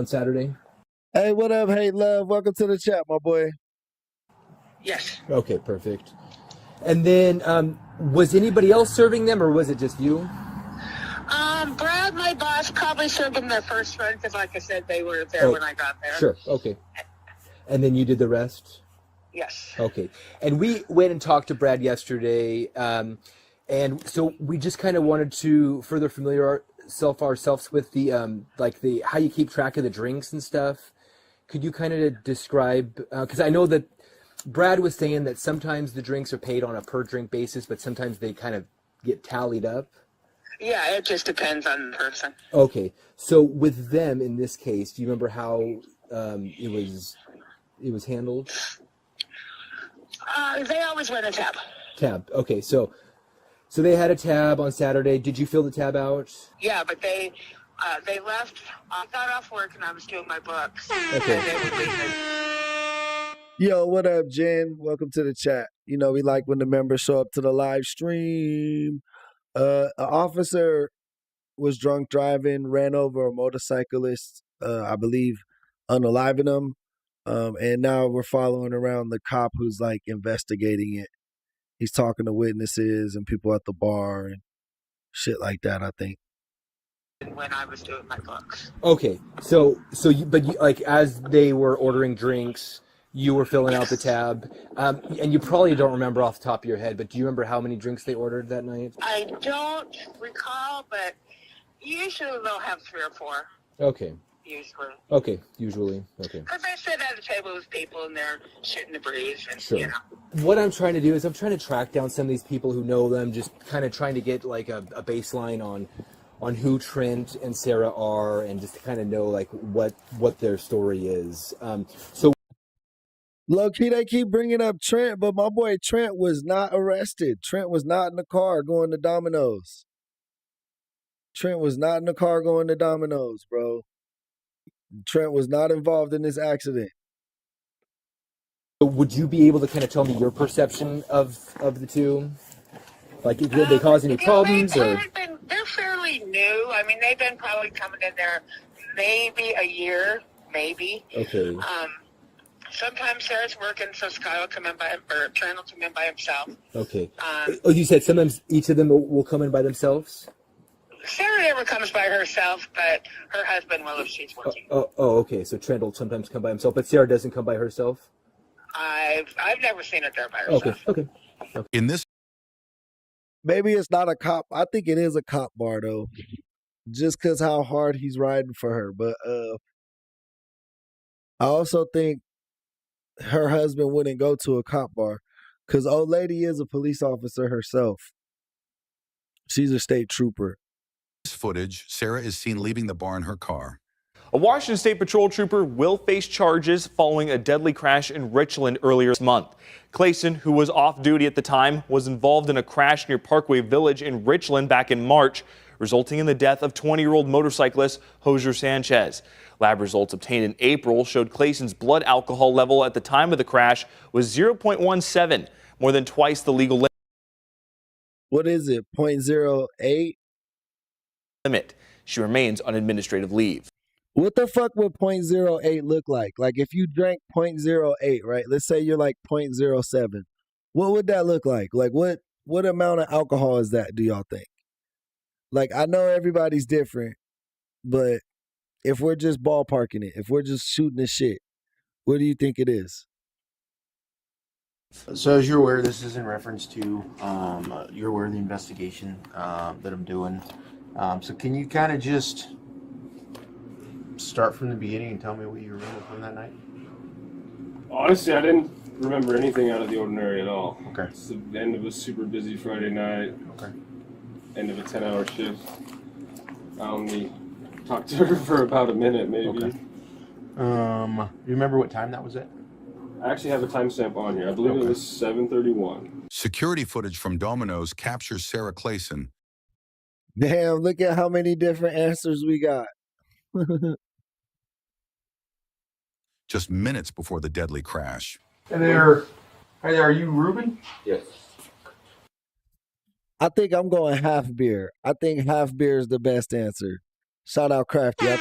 Saturday? Hey, what up? Hey, love. Welcome to the chat, my boy. Yes. Okay. Perfect. And then, was anybody else serving them, or was it just you? Brad, my boss, probably served them their first run because, like I said, they were there when I got there. Sure. Okay. And then you did the rest? Yes. Okay. And we went and talked to Brad yesterday, and so we just kind of wanted to further familiarize ourselves with the how you keep track of the drinks and stuff. Could you kind of describe? Because I know that Brad was saying that sometimes the drinks are paid on a per drink basis, but sometimes they kind of get tallied up. Yeah, it just depends on the person. Okay, so with them in this case, do you remember how it was handled? They always went a tab. Tab. Okay, so they had a tab on Saturday. Did you fill the tab out? Yeah, but they left. I got off work and I was doing my books. Okay. And they were leaving. Yo, what up, Jen? Welcome to the chat. You know, we like when the members show up to the live stream. An officer was drunk driving, ran over a motorcyclist, I believe, unaliving him. And now we're following around the cop who's like investigating it. He's talking to witnesses and people at the bar and shit like that, I think. When I was doing my books. Okay, so you, like as they were ordering drinks, you were filling out the tab, and you probably don't remember off the top of your head, but do you remember how many drinks they ordered that night? I don't recall, but usually they'll have 3 or 4. Okay. Usually. Okay, usually. Okay. Because they sit at a table with people and they're shooting the breeze, and Sure. you know. What I'm trying to do is I'm trying to track down some of these people who know them, just kind of trying to get like a baseline on who Trent and Sarah are, and just to kind of know like what their story is. So low key, they keep bringing up Trent, but my boy Trent was not arrested. Trent was not in the car going to Domino's. Trent was not in the car going to Domino's, bro. Trent was not involved in this accident. would you be able to kind of tell me your perception of the two? Like, did they cause any problems? Or They're fairly new. I mean, they've been probably coming in there maybe a year, maybe. Okay. Sometimes Sarah's working, so Sky will come in or Trent will come in by himself. Okay. You said sometimes each of them will come in by themselves? Sarah never comes by herself, but her husband will if she's working. Okay. So Trent will sometimes come by himself, but Sarah doesn't come by herself? I've never seen her there by herself. Okay. In this, maybe it's not a cop. I think it is a cop bar though, just because how hard he's riding for her. But I also think her husband wouldn't go to a cop bar because old lady is a police officer herself. She's a state trooper. footage, Sarah is seen leaving the bar in her car. A Washington State Patrol trooper will face charges following a deadly crash in Richland earlier this month. Clayson, who was off duty at the time, was involved in a crash near Parkway Village in Richland back in March, resulting in the death of 20-year-old motorcyclist Hosier Sanchez. Lab results obtained in April showed Clayson's blood alcohol level at the time of the crash was 0.17, more than twice the legal limit. What is it, 0.08? She remains on administrative leave. What the fuck would 0.08 look like? Like if you drank 0.08, right? Let's say you're like 0.07. What would that look like? Like what amount of alcohol is that, do y'all think? Like I know everybody's different, but if we're just ballparking it, if we're just shooting the shit, what do you think it is? So as you're aware, this is in reference to, you're aware of the investigation that I'm doing. So can you kind of just start from the beginning and tell me what you remember from that night? Honestly, I didn't remember anything out of the ordinary at all. Okay. It's the end of a super busy Friday night. Okay. End of a 10-hour shift. I only talked to her for about a minute, maybe. Okay. You remember what time that was at? I actually have a timestamp on here. I believe it was 7:31. Security footage from Domino's captures Sarah Clayson. Damn, look at how many different answers we got. Just minutes before the deadly crash. Hi there, are you Ruben? Yes. I think I'm going half beer. I think half beer is the best answer. Shout out Crafty. I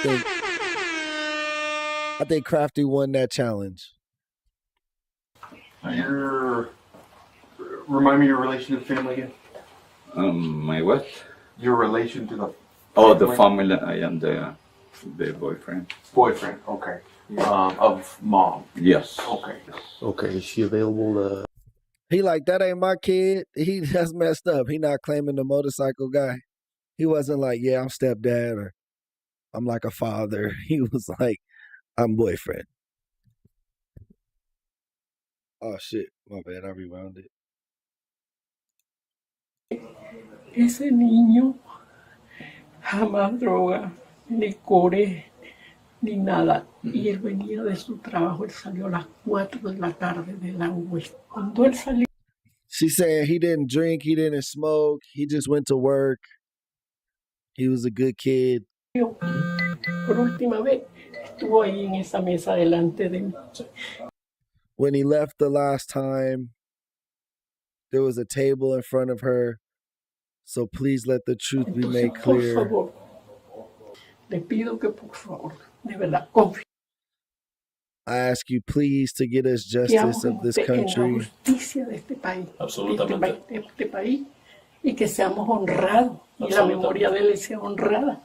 think Crafty won that challenge. Remind me your relation to the family again. My what? Your relation to the The family. I am the boyfriend. boyfriend. Okay. Of mom. Yes. Okay. Okay, is she available to... He like, that ain't my kid. That's messed up. He not claiming the motorcycle guy. He wasn't like, yeah, I'm stepdad or I'm like a father. He was like, I'm boyfriend. Oh shit, my bad, I rewound it. Ese niño jamás droga, ni core, ni nada. Y él venía de su trabajo, él salió a las 4 de la tarde de la West. Cuando él salió... She said he didn't drink, he didn't smoke, he just went to work. He was a good kid. Por última vez, estuvo ahí en esa mesa delante de mí. When he left the last time, there was a table in front of her. So please let the truth be made clear. Por favor, le pido que por favor, de verdad, confíe. I ask you please to get us justice of this country. En la justicia de este país. Absolutamente. De este país. Y que seamos honrados. Y la memoria de él sea honrada.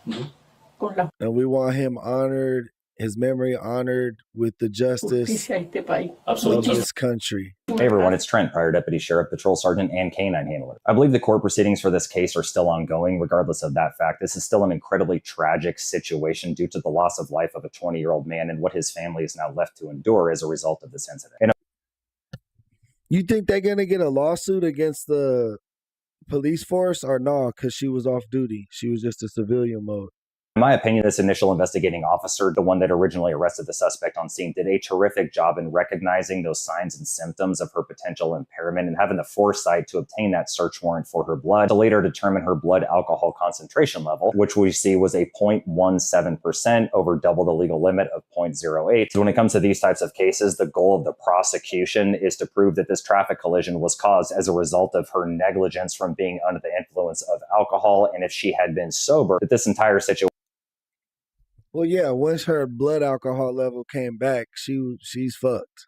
Con la And we want him honored, his memory honored with the justice justicia de este país. of this country. Hey everyone, it's Trent, Prior Deputy Sheriff, Patrol Sergeant, and Canine Handler. I believe the court proceedings for this case are still ongoing. Regardless of that fact, this is still an incredibly tragic situation due to the loss of life of a 20-year-old man and what his family is now left to endure as a result of this incident. You think they're going to get a lawsuit against the police force or no? Because she was off duty. She was just a civilian mode. In my opinion, this initial investigating officer, the one that originally arrested the suspect on scene, did a terrific job in recognizing those signs and symptoms of her potential impairment and having the foresight to obtain that search warrant for her blood to later determine her blood alcohol concentration level, which we see was a 0.17% over double the legal limit of 0.08. So when it comes to these types of cases, the goal of the prosecution is to prove that this traffic collision was caused as a result of her negligence from being under the influence of alcohol. And if she had been sober, that this entire situation... Well, yeah, once her blood alcohol level came back, she's fucked.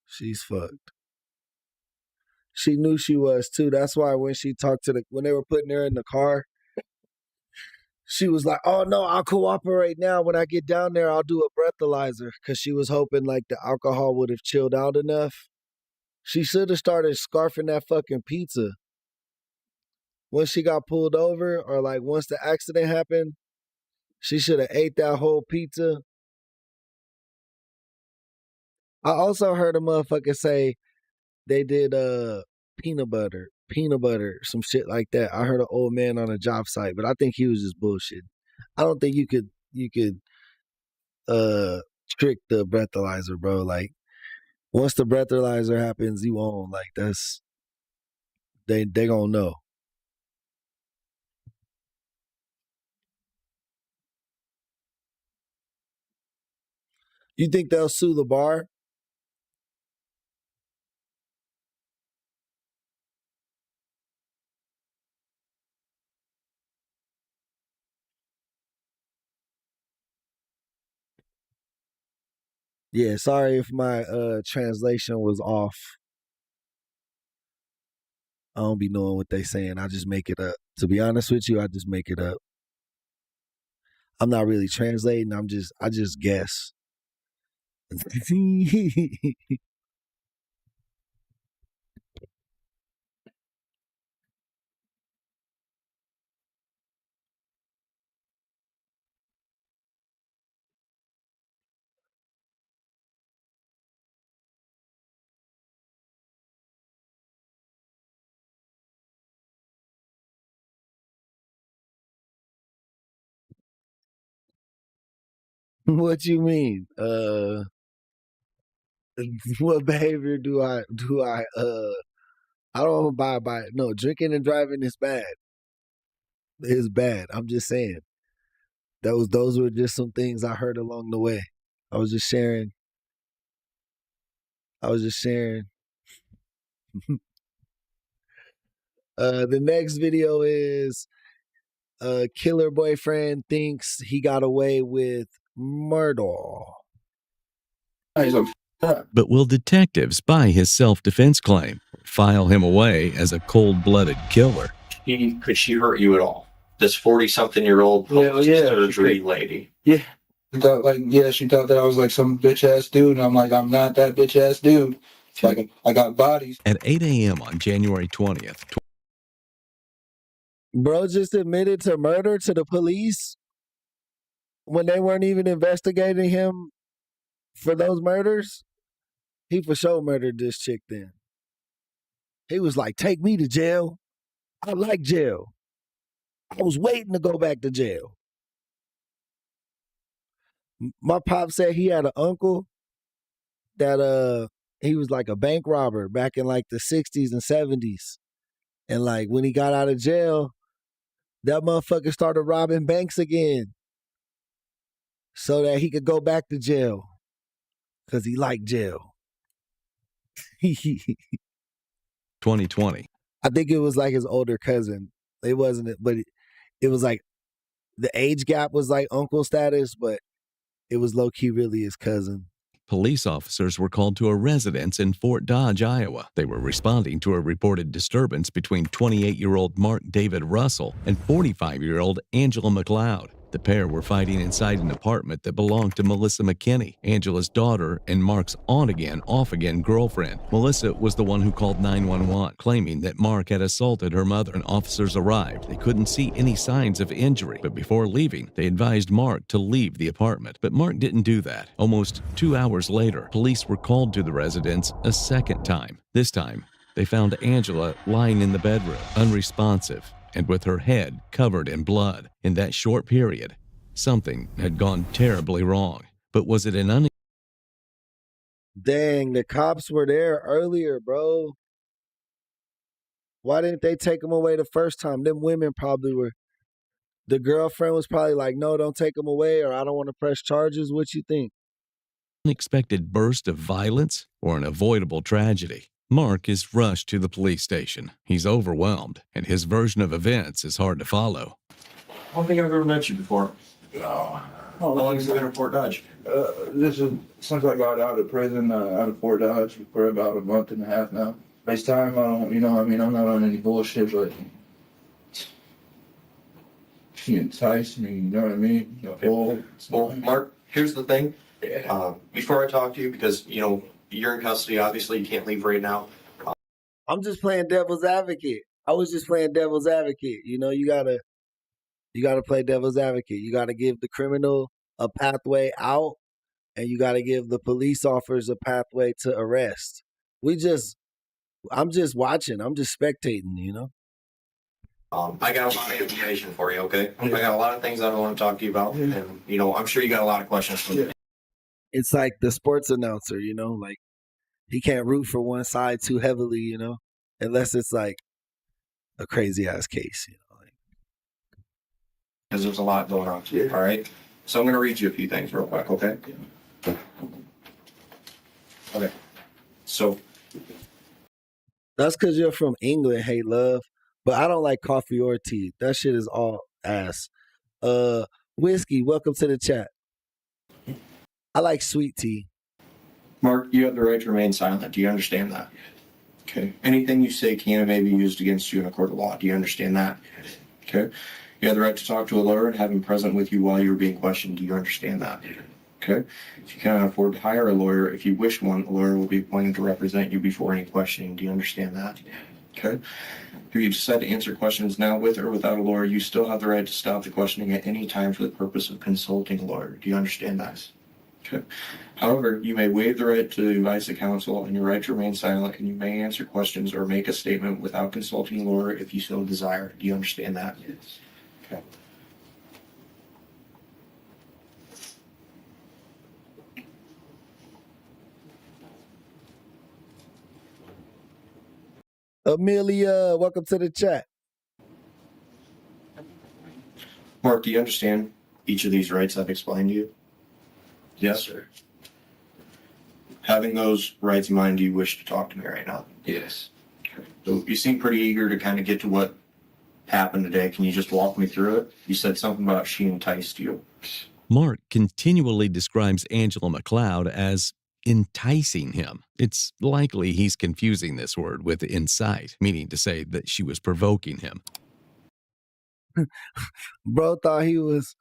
She's fucked. She knew she was too. That's why when she talked to when they were putting her in the car, she was like, oh no, I'll cooperate now. When I get down there, I'll do a breathalyzer. Because she was hoping like the alcohol would have chilled out enough. She should have started scarfing that fucking pizza. Once she got pulled over or like once the accident happened, she should have ate that whole pizza. I also heard a motherfucker say they did peanut butter, some shit like that. I heard an old man on a job site, but I think he was just bullshit. I don't think you could you could trick the breathalyzer, bro. Like once the breathalyzer happens, you own. Like that's they gonna know. You think they'll sue the bar? Yeah, sorry if my translation was off. I don't be knowing what they saying. I just make it up. To be honest with you, I just make it up. I'm not really translating. I just guess. What you mean? What behavior do I I don't abide by it. No, drinking and driving is bad. It's bad. I'm just saying. Those were just some things I heard along the way. I was just sharing. I was just sharing. The next video is killer boyfriend thinks he got away with murder. But will detectives buy his self-defense claim or file him away as a cold-blooded killer? Could she hurt you at all? This 40-something-year-old surgery lady. Yeah. She thought she thought that I was like some bitch ass dude, and I'm like, I'm not that bitch ass dude. Like I got bodies. At 8 a.m. on January 20th, Bro just admitted to murder to the police when they weren't even investigating him for those murders. He for sure murdered this chick then. He was like, take me to jail. I like jail. I was waiting to go back to jail. My pop said he had an uncle that he was like a bank robber back in like the 60s and 70s. And like when he got out of jail, that motherfucker started robbing banks again so that he could go back to jail because he liked jail. 2020. I think it was like his older cousin. It wasn't, but it was like the age gap was like uncle status, but it was low key really his cousin. Police officers were called to a residence in Fort Dodge, Iowa. They were responding to a reported disturbance between 28-year-old Mark David Russell and 45-year-old Angela McLeod. The pair were fighting inside an apartment that belonged to Melissa McKinney, Angela's daughter and Mark's on-again, off-again girlfriend. Melissa was the one who called 911, claiming that Mark had assaulted her mother. When officers arrived, they couldn't see any signs of injury, but before leaving, they advised Mark to leave the apartment. But Mark didn't do that. Almost 2 hours later, police were called to the residence a second time. This time, they found Angela lying in the bedroom, unresponsive, and with her head covered in blood. In that short period, something had gone terribly wrong. But was it an Dang, the cops were there earlier, bro. Why didn't they take him away the first time? Them women probably were. The girlfriend was probably like, no, don't take him away, or I don't want to press charges. What you think? unexpected burst of violence or an avoidable tragedy? Mark is rushed to the police station. He's overwhelmed, and his version of events is hard to follow. I don't think I've ever met you before. No. How long have you been in Fort Dodge? This is since I got out of prison, out of Fort Dodge for about a month and a half now. Next time, I don't, I'm not on any bullshit, but she enticed me, you know what I mean? Well, Mark, here's the thing. Before I talk to you, because, you're in custody, obviously you can't leave right now. I'm just playing devil's advocate. I was just playing devil's advocate. You gotta play devil's advocate. You gotta give the criminal a pathway out, and you gotta give the police officers a pathway to arrest. I'm just watching. I'm just spectating, I got a lot of information for you, okay? I got a lot of things I want to talk to you about, and I'm sure you got a lot of questions for me. It's like the sports announcer, like he can't root for one side too heavily, unless it's like a crazy ass case, Because there's a lot going on. All right. So I'm going to read you a few things real quick, okay? Okay. So That's because you're from England, hey love. But I don't like coffee or tea. That shit is all ass. Whiskey, welcome to the chat. I like sweet tea. Mark, you have the right to remain silent. Do you understand that? Okay. Anything you say can and may be used against you in a court of law. Do you understand that? Okay. You have the right to talk to a lawyer and have him present with you while you're being questioned. Do you understand that? Okay. If you cannot afford to hire a lawyer, if you wish one, a lawyer will be appointed to represent you before any questioning. Do you understand that? Okay. If you decide to answer questions now with or without a lawyer, you still have the right to stop the questioning at any time for the purpose of consulting a lawyer. Do you understand that? Okay. However, you may waive the right to advise the counsel and your right to remain silent, and you may answer questions or make a statement without consulting a lawyer if you so desire. Do you understand that? Yes. Okay. Amelia, welcome to the chat. Mark, do you understand each of these rights I've explained to you? Yes, sir. Having those rights in mind, do you wish to talk to me right now? Yes. Okay. So you seem pretty eager to kind of get to what happened today. Can you just walk me through it? You said something about she enticed you. Mark continually describes Angela McLeod as enticing him. It's likely he's confusing this word with incite, meaning to say that she was provoking him. Bro thought he was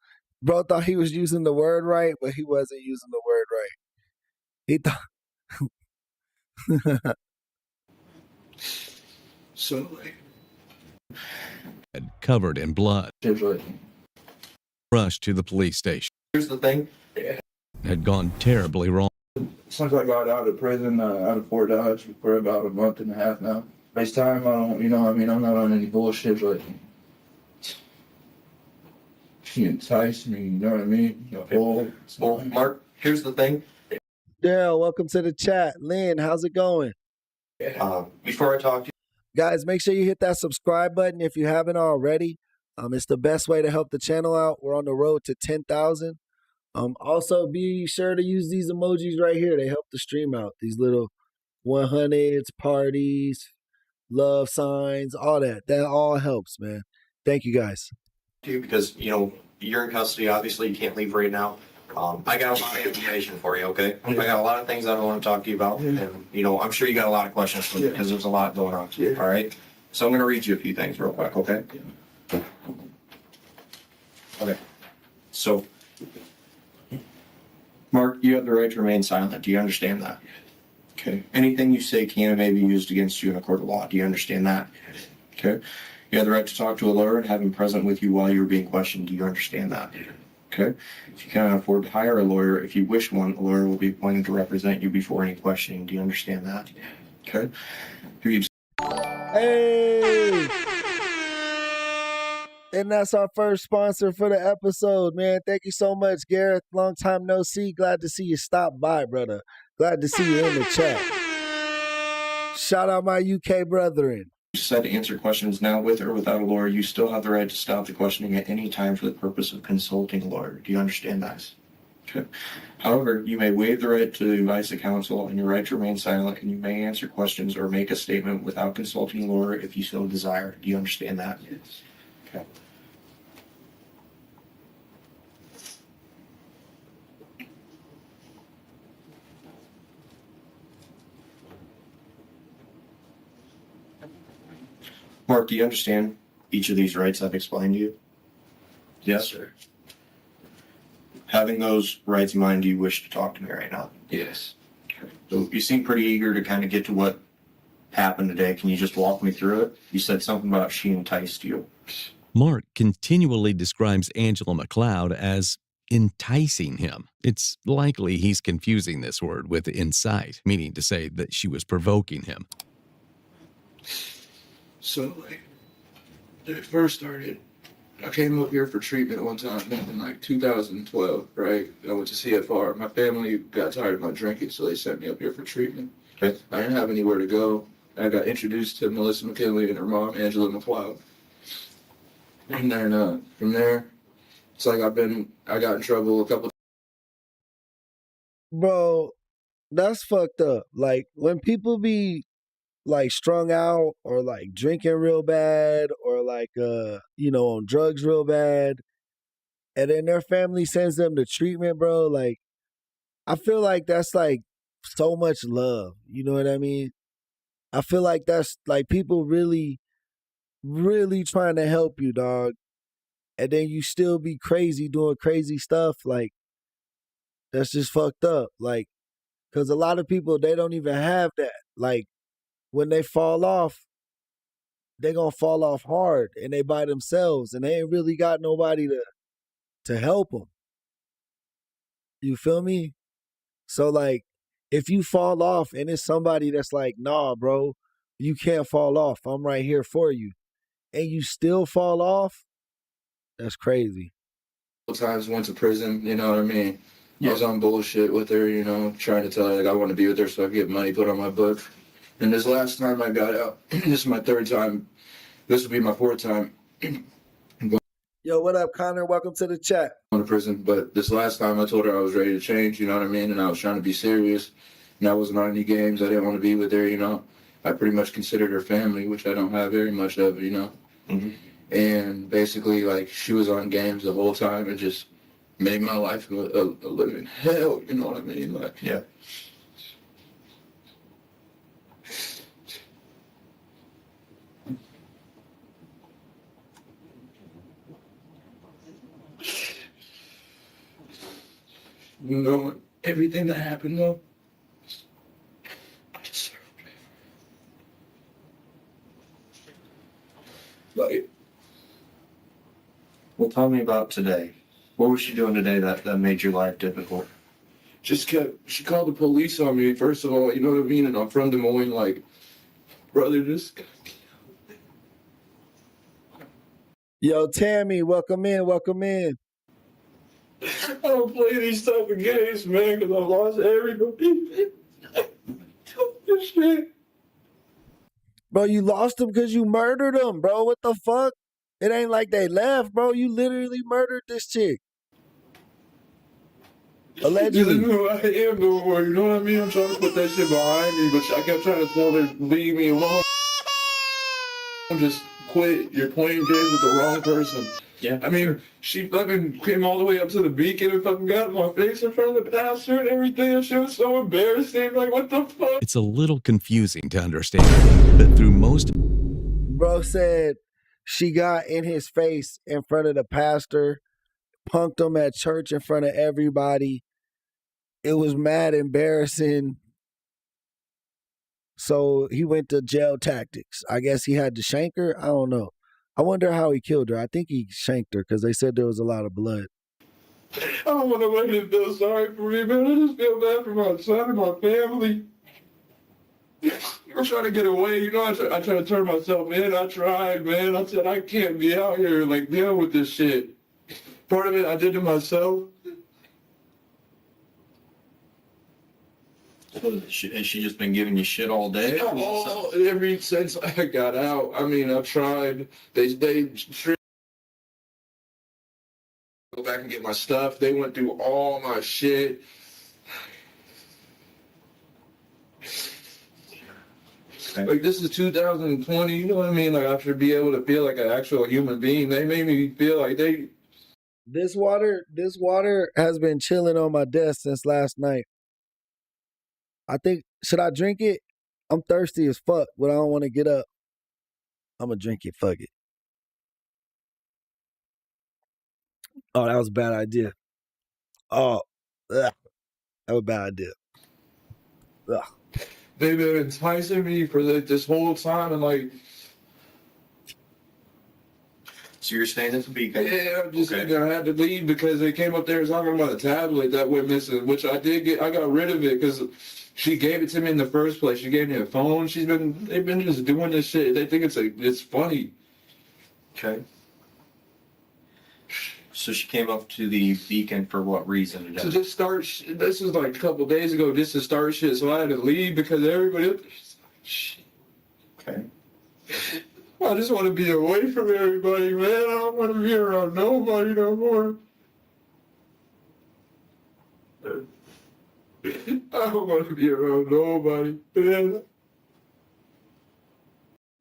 using the word right, but he wasn't using the word right. He thought So, Had covered in blood. Rushed to the police station. Here's the thing. Had gone terribly wrong. Since I got out of prison, out of Fort Dodge for about a month and a half now. This time I don't, I'm not on any bullshit, but she enticed me, you know what I mean? Well, Mark, here's the thing. Daryl, welcome to the chat. Lynn, how's it going? Before I talk to you, guys, make sure you hit that subscribe button if you haven't already. It's the best way to help the channel out. We're on the road to 10,000. Also, be sure to use these emojis right here. They help the stream out. These little 100s, parties, love signs, all that. That all helps, man. Thank you, guys. because you're in custody. Obviously, you can't leave right now. I got a lot of information for you, okay? I got a lot of things I want to talk to you about, and I'm sure you got a lot of questions for me because there's a lot going on. All right, so I'm going to read you a few things real quick, okay? Okay, so Mark, you have the right to remain silent. Do you understand that? Okay. Anything you say can and may be used against you in a court of law. Do you understand that? Okay. You have the right to talk to a lawyer and have him present with you while you're being questioned. Do you understand that? Okay. If you cannot afford to hire a lawyer, if you wish one, a lawyer will be appointed to represent you before any questioning. Do you understand that? Okay. Hey! And that's our first sponsor for the episode, man. Thank you so much, Gareth. Long time no see. Glad to see you stop by, brother. Glad to see you in the chat. Shout out my UK brethren. You said to answer questions now with or without a lawyer. You still have the right to stop the questioning at any time for the purpose of consulting a lawyer. Do you understand that? Okay. However, you may waive the right to advise the counsel and your right to remain silent, and you may answer questions or make a statement without consulting a lawyer if you so desire. Do you understand that? Yes. Okay. Mark, do you understand each of these rights I've explained to you? Yes, sir. Having those rights in mind, do you wish to talk to me right now? Yes. Okay. So you seem pretty eager to kind of get to what happened today. Can you just walk me through it? You said something about she enticed you. Mark continually describes Angela McLeod as enticing him. It's likely he's confusing this word with incite, meaning to say that she was provoking him. So, it first started, I came up here for treatment one time in like 2012, right? I went to CFR. My family got tired of my drinking, so they sent me up here for treatment. Okay. I didn't have anywhere to go. I got introduced to Melissa McKinley and her mom, Angela McLeod. And then from there, it's like I got in trouble a couple. Bro, that's fucked up. Like when people be like strung out or like drinking real bad or like on drugs real bad, and then their family sends them to treatment, bro. Like I feel like that's like so much love. You know what I mean? I feel like that's like people really, really trying to help you, dog. And then you still be crazy doing crazy stuff. Like that's just fucked up. Like, cause a lot of people they don't even have that. Like when they fall off, they gonna fall off hard and they by themselves and they ain't really got nobody to help them. You feel me? So like, if you fall off and it's somebody that's like, nah, bro, you can't fall off. I'm right here for you, and you still fall off, that's crazy. Times went to prison, you know what I mean? I was on bullshit with her, trying to tell her like I want to be with her so I could get money put on my book. And this last time I got out, this is my third time. This will be my fourth time. Yo, what up, Connor? Welcome to the chat. Going to prison, but this last time I told her I was ready to change, you know what I mean? And I was trying to be serious. And I wasn't on any games. I didn't want to be with her, I pretty much considered her family, which I don't have very much of, Mm-hmm. And basically, like, she was on games the whole time and just made my life a living hell, you know what I mean? Like, yeah. Everything that happened, though, I deserved it. Like, Well, tell me about today. What was she doing today that made your life difficult? She called the police on me, first of all, you know what I mean? And I'm from Des Moines, like, brother, Yo, Tammy, welcome in, welcome in. I don't play these type of games, man, because I've lost everybody. This shit. Bro, you lost them because you murdered them, bro. What the fuck? It ain't like they left, bro. You literally murdered this chick. Allegedly. This is who I am no more, you know what I mean? I'm trying to put that shit behind me, but I kept trying to tell her, leave me alone. Just quit. You're playing games with the wrong person. Yeah. I mean, she fucking came all the way up to the beacon and fucking got in my face in front of the pastor and everything. And she was so embarrassing. Like, what the fuck? It's a little confusing to understand that through most. Bro said she got in his face in front of the pastor, punked him at church in front of everybody. It was mad embarrassing. So he went to jail tactics. I guess he had to shank her. I don't know. I wonder how he killed her. I think he shanked her because they said there was a lot of blood. I don't want nobody to feel sorry for me, man. I just feel bad for my son and my family. I'm trying to get away, I tried to turn myself in. I tried, man. I said I can't be out here like dealing with this shit. Part of it I did to myself. Has she just been giving you shit all day? Ever since I got out. I mean, I tried. They go back and get my stuff. They went through all my shit. Like, this is 2020, you know what I mean? Like, I should be able to feel like an actual human being. They made me feel like they... This water has been chilling on my desk since last night. I think, should I drink it? I'm thirsty as fuck, but I don't want to get up. I'm going to drink it. Fuck it. Oh, that was a bad idea. Oh, ugh. That was a bad idea. Ugh. They've been enticing me for this whole time, and like... So you're staying at the beacon? Yeah, I'm just I had to leave because they came up there talking about a tablet that went missing, which I did get. I got rid of it because she gave it to me in the first place. She gave me a phone. They've been just doing this shit. They think it's funny. Okay. So she came up to the beacon for what reason? To just start, this was like a couple days ago, just to start shit. So I had to leave because everybody else. Okay. I just want to be away from everybody, man. I don't want to be around nobody no more. I don't want to be around nobody, man.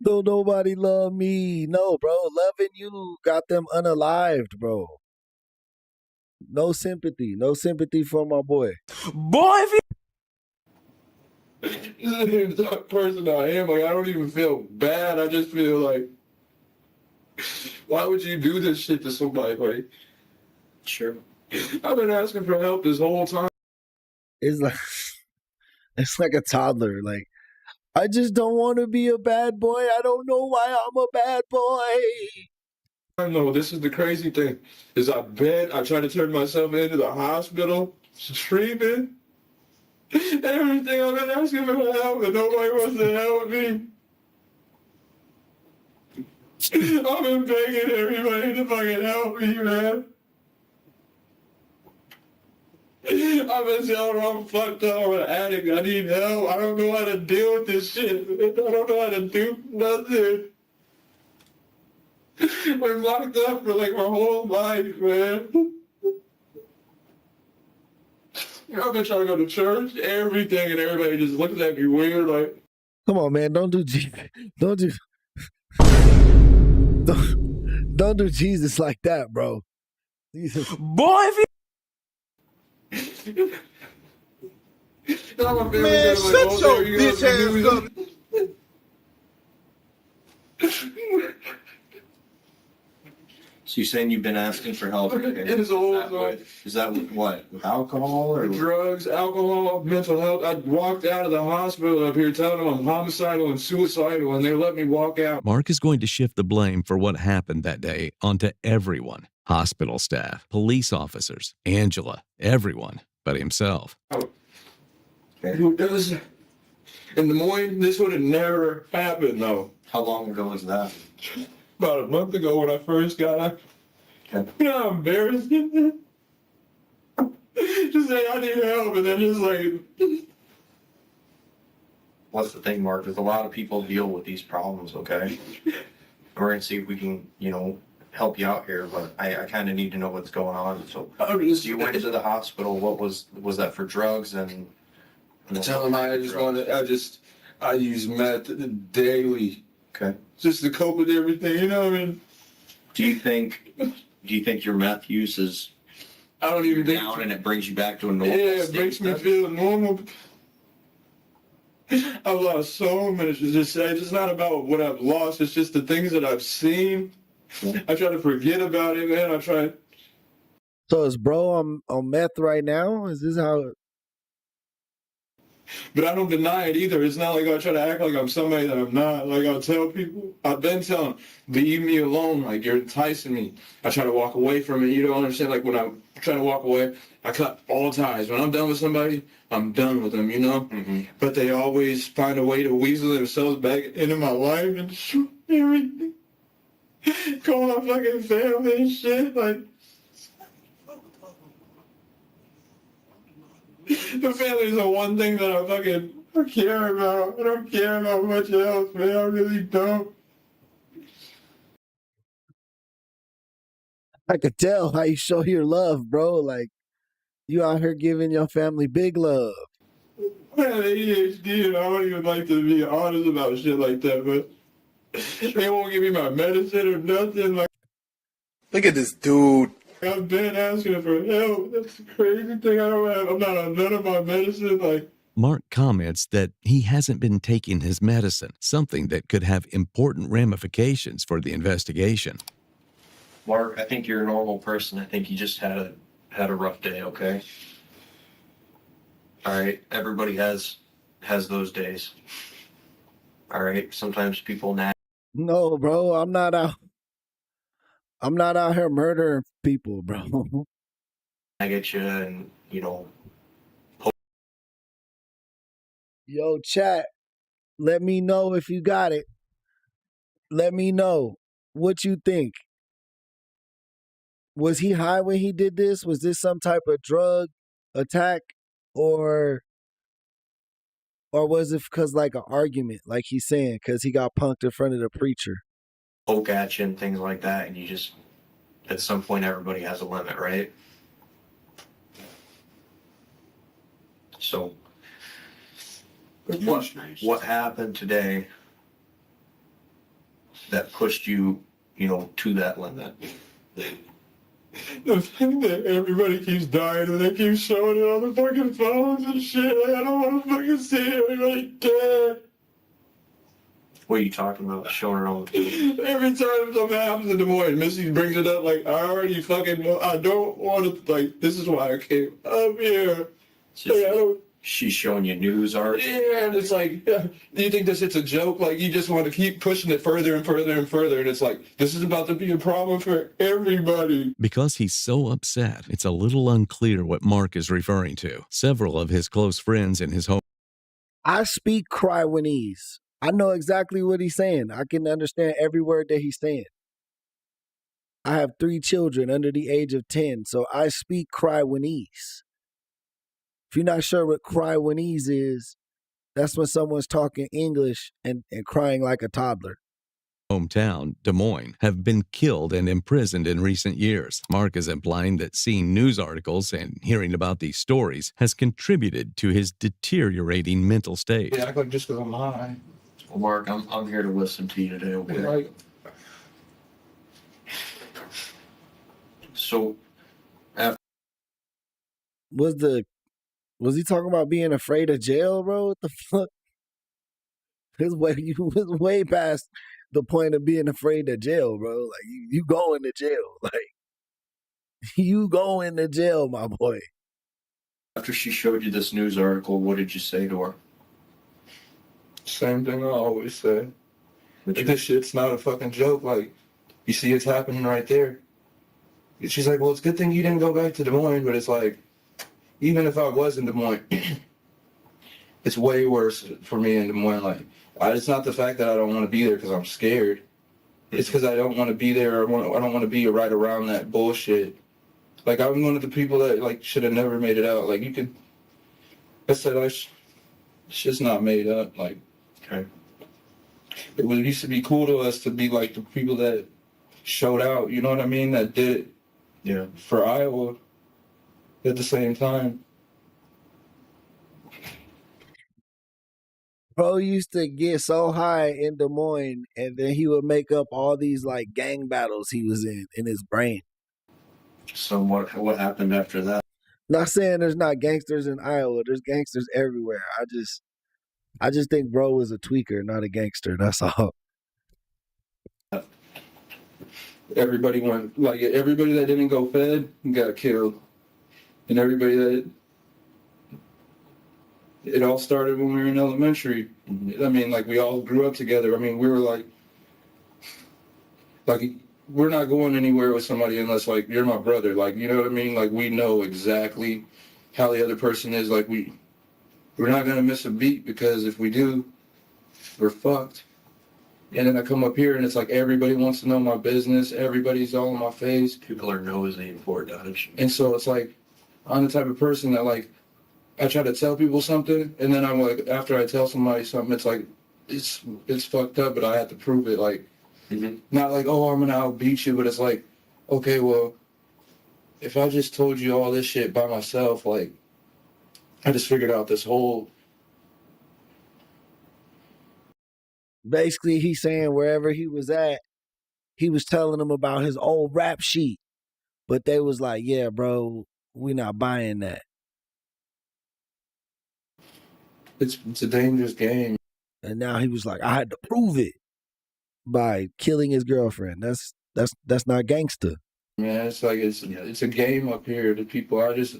Don't nobody love me. No, bro. Loving you got them unalived, bro. No sympathy. No sympathy for my boy. Boy, if you... This is the type of person I am. Like, I don't even feel bad. I just feel like, why would you do this shit to somebody? Like, sure. I've been asking for help this whole time. It's like a toddler. Like, I just don't want to be a bad boy. I don't know why I'm a bad boy. I know this is the crazy thing. Is I try to turn myself into the hospital, treatment, everything. I've been asking for help, and nobody wants to help me. I've been begging everybody to fucking help me, man. I've been telling them I'm fucked up, I'm an addict, I need help. I don't know how to deal with this shit. I don't know how to do nothing. Been locked up for like my whole life, man. I've been trying to go to church, everything, and everybody just looks at me weird, like. Come on, man. Don't do don't do Jesus like that, bro. Jesus. Boy, if you... Man, shut your bitch ass up. So you're saying you've been asking for help? Is that what? With alcohol or drugs, alcohol, mental health? I walked out of the hospital up here telling them I'm homicidal and suicidal, and they let me walk out. Mark is going to shift the blame for what happened that day onto everyone. Hospital staff, police officers, Angela, everyone but himself. Who does? In the morning, this would have never happened, though. How long ago was that? About a month ago when I first got out. You know how embarrassing it is? Just say I need help, and then just like... What's the thing, Mark? There's a lot of people deal with these problems, okay? We're going to see if we can, help you out here, but I kind of need to know what's going on. So you went to the hospital. What was that for drugs? And I tell them I use meth daily. Okay. Just to cope with everything, you know what I mean? Do you think your meth use is I don't even think down and it brings you back to a normal state? state? It makes me feel normal. I've lost so much. It's just not about what I've lost. It's just the things that I've seen. I try to forget about it, man. I try. So is bro on meth right now? Is this how? But I don't deny it either. It's not like I try to act like I'm somebody that I'm not. Like I'll tell people, I've been telling them, leave me alone. Like you're enticing me. I try to walk away from it. You don't understand. Like when I'm trying to walk away, I cut all ties. When I'm done with somebody, I'm done with them, Mm-hmm. But they always find a way to weasel themselves back into my life and shoot everything. Call my fucking family and shit. Like, the family is the one thing that I care about. I don't care about much else, man. I really don't. I could tell how you show your love, bro. Like you out here giving your family big love. I have ADHD and I don't even like to be honest about shit like that, but they won't give me my medicine or nothing. Like, Look at this dude. I've been asking for help. That's the crazy thing. I'm not on none of my medicine. Like, Mark comments that he hasn't been taking his medicine, something that could have important ramifications for the investigation. Mark, I think you're a normal person. I think you just had a rough day, okay? All right, everybody has those days. All right, sometimes people No, bro, I'm not out here murdering people, bro. I get you, and Yo, chat, let me know if you got it. Let me know. what you think? Was he high when he did this? Was this some type of drug attack, or was it because like an argument, like he's saying, because he got punked in front of the preacher? Poke at you and things like that, and you just, at some point, everybody has a limit, right? So, what happened today that pushed you, to that limit? The thing that everybody keeps dying and they keep showing it on the fucking phones and shit. Like, I don't want to fucking see everybody dead. What are you talking about? Showing it on Every time something happens in Des Moines, Missy brings it up like, I already fucking know. I don't want to, like, this is why I came up here. She's showing you news art. Yeah, and it's like, do you think this it's a joke? Like, you just want to keep pushing it further and further and further, and it's like, this is about to be a problem for everybody. Because he's so upset, it's a little unclear what Mark is referring to. Several of his close friends in his home. I speak Craiwanese. I know exactly what he's saying. I can understand every word that he's saying. I have 3 children under the age of 10, so I speak Craiwanese. If you're not sure what Craiwanese is, that's when someone's talking English and crying like a toddler. Hometown, Des Moines, have been killed and imprisoned in recent years. Mark is implying that seeing news articles and hearing about these stories has contributed to his deteriorating mental state. Yeah, act like just because I'm high. Well, Mark, I'm here to listen to you today, okay? Like, so, Was he talking about being afraid of jail, bro? What the fuck? It was way past the point of being afraid of jail, bro. Like, you going to jail. Like, you going to jail, my boy. after she showed you this news article, what did you say to her? same thing I always say. This shit's not a fucking joke. Like, you see it's happening right there. She's like, well, it's a good thing you didn't go back to Des Moines, but it's like, even if I was in Des Moines, it's way worse for me in Des Moines. Like, it's not the fact that I don't want to be there because I'm scared. It's because I don't want to be there. I don't want to be right around that bullshit. Like, I'm one of the people that like should have never made it out. Like, you could. I said, it's just not made up. Like, okay. It used to be cool to us to be like the people that showed out. You know what I mean? That did it. Yeah. For Iowa. At the same time. Bro used to get so high in Des Moines, and then he would make up all these like gang battles he was in his brain. So what happened after that? Not saying there's not gangsters in Iowa. There's gangsters everywhere. I just think bro was a tweaker, not a gangster. That's all. Everybody that didn't go fed got killed. And everybody that, it all started when we were in elementary. I mean, like, we all grew up together. I mean, we were like, we're not going anywhere with somebody unless, like, you're my brother. Like, you know what I mean? Like, we know exactly how the other person is. Like, we're not going to miss a beat, because if we do, we're fucked. And then I come up here and it's like everybody wants to know my business. Everybody's all in my face. People are nosy and for dodge. And so it's like, I'm the type of person that, like, I try to tell people something, and then I'm like, after I tell somebody something, it's like, it's fucked up, but I have to prove it. Like, not like, oh, I'm gonna outbeat you, but it's like, okay, well, if I just told you all this shit by myself, like, I just figured out this whole. Basically, he's saying wherever he was at, he was telling them about his old rap sheet, but they was like, yeah, bro, we not buying that. It's a dangerous game. And now he was like, I had to prove it by killing his girlfriend. That's not gangster. Man, it's like it's a game up here. The people are just,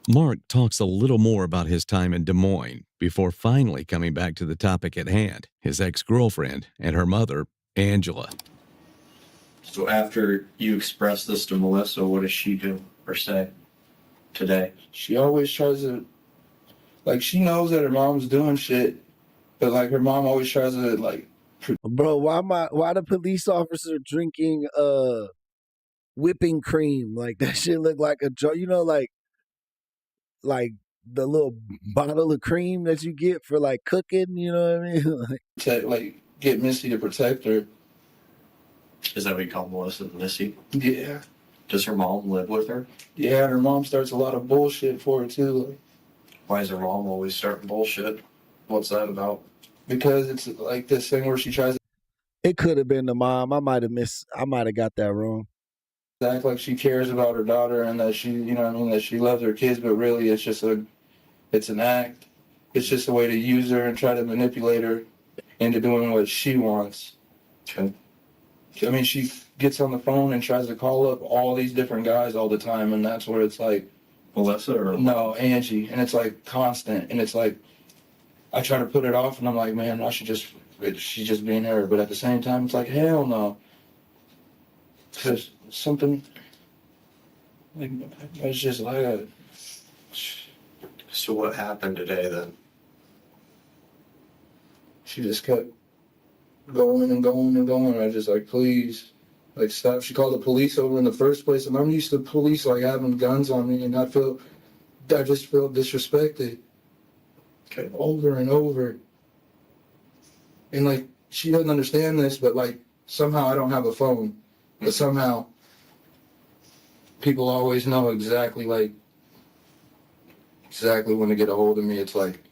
Mark talks a little more about his time in Des Moines before finally coming back to the topic at hand, his ex-girlfriend and her mother, Angela. So after you express this to Melissa, what does she do or say today? She always tries to, like, she knows that her mom's doing shit, but, like, her mom always tries to, like, Bro, why the police officer drinking whipping cream? Like that shit look like a drug, like the little bottle of cream that you get for like cooking, you know what I mean? Like get Missy to protect her. Is that what you call Melissa, Missy? Yeah. Does her mom live with her? Yeah, her mom starts a lot of bullshit for her too. Like, why is her mom always starting bullshit? What's that about? Because it's like this thing where she tries It could have been the mom. I might have got that wrong. to act like she cares about her daughter and that she, you know what I mean, that she loves her kids, but really it's an act. It's just a way to use her and try to manipulate her into doing what she wants. Okay. I mean, she gets on the phone and tries to call up all these different guys all the time, and that's where it's like, Melissa or no, Angie, and it's like constant, and it's like I try to put it off, and I'm like, man, she's just being her, but at the same time, it's like, hell no, because something like it's just like a. So what happened today then? She just kept going and going and going. I just like, please, like stop. She called the police over in the first place, and I'm used to police like having guns on me, and I just feel disrespected. Okay. Over and over. And like she doesn't understand this, but like somehow I don't have a phone, but somehow people always know exactly when to get a hold of me. It's like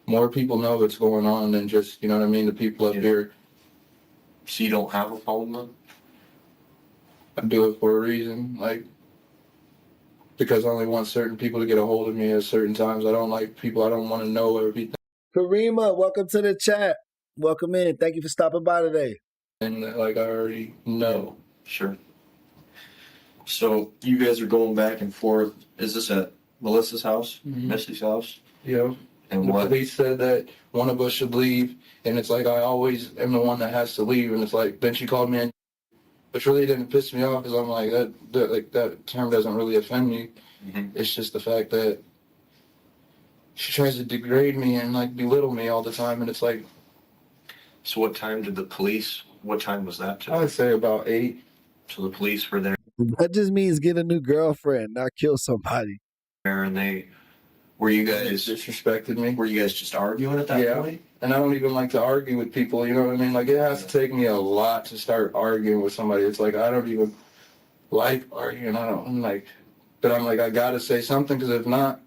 more people know what's going on than just, you know what I mean, the people up here. So you don't have a phone then? I do it for a reason, like, because I only want certain people to get a hold of me at certain times. I don't like people, I don't want to know everything. Karima, welcome to the chat. Welcome in. Thank you for stopping by today. And like I already know. Sure. So you guys are going back and forth. Is this at Melissa's house? Mm-hmm. Missy's house? Yeah. And the what? police said that one of us should leave, and it's like I always am the one that has to leave, and it's like then she called me in, which really didn't piss me off because I'm like that term doesn't really offend me. Mm-hmm. It's just the fact that she tries to degrade me and like belittle me all the time, and it's like. So what time was that today? I'd say about 8. So the police were there That just means get a new girlfriend, not kill somebody. and were you guys disrespected me? Were you guys just arguing at that point? And I don't even like to argue with people, you know what I mean? Like, it has to take me a lot to start arguing with somebody. It's like, I don't even like arguing. But I'm like, I gotta say something, because if not.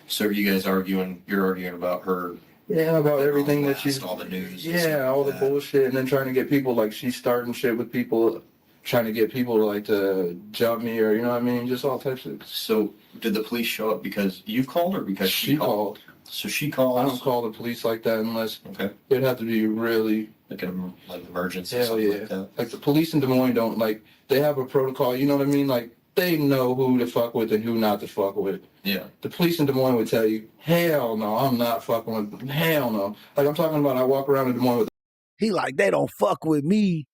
So are you guys arguing, you're arguing about her? Yeah, about everything that she's. All the news. Yeah, all the bullshit, and then trying to get people, like, she's starting shit with people, trying to get people to, like, to jump me, or, you know what I mean? Just all types of. So did the police show up because you called or because she called? So she called. I don't call the police like that unless. Okay. It'd have to be really. Like an emergency. Hell yeah. Like that. Like the police in Des Moines don't, like, they have a protocol, you know what I mean? Like, they know who to fuck with and who not to fuck with. Yeah. The police in Des Moines would tell you, hell no, I'm not fucking with, hell no. Like, I'm talking about, I walk around in Des Moines with. He like, they don't fuck with me.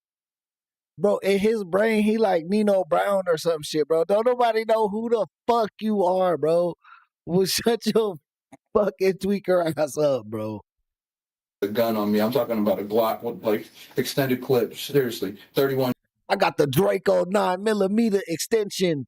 Bro, in his brain, he like Nino Brown or some shit, bro. Don't nobody know who the fuck you are, bro. Well, shut your fucking tweaker ass up, bro. A gun on me. I'm talking about a Glock with, like, extended clip. Seriously. 31 I got the Draco 9mm extension.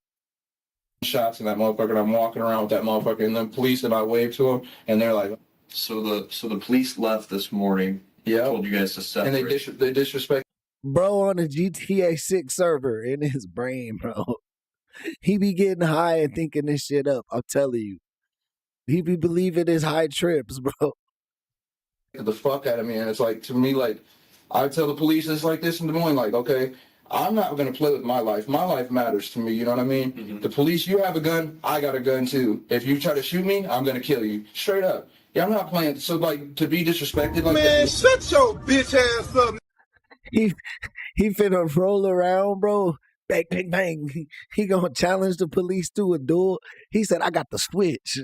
shots in that motherfucker, and I'm walking around with that motherfucker, and then police, and I wave to them, and they're like. So the police left this morning. Yeah. Told you guys to separate. And they disrespect. Bro on the GTA 6 server in his brain, bro. He be getting high and thinking this shit up. I'm telling you. He be believing his high trips, bro. The fuck out of me, and it's like, to me, like, I tell the police it's like this in Des Moines, like, okay, I'm not gonna play with my life. My life matters to me, you know what I mean? Mm-hmm. The police, you have a gun, I got a gun too. If you try to shoot me, I'm gonna kill you. Straight up. Yeah, I'm not playing. So, like, to be disrespected like Man, this. shut your bitch ass up. He finna roll around, bro. Bang, bang, bang. He gonna challenge the police to a duel. He said, I got the switch.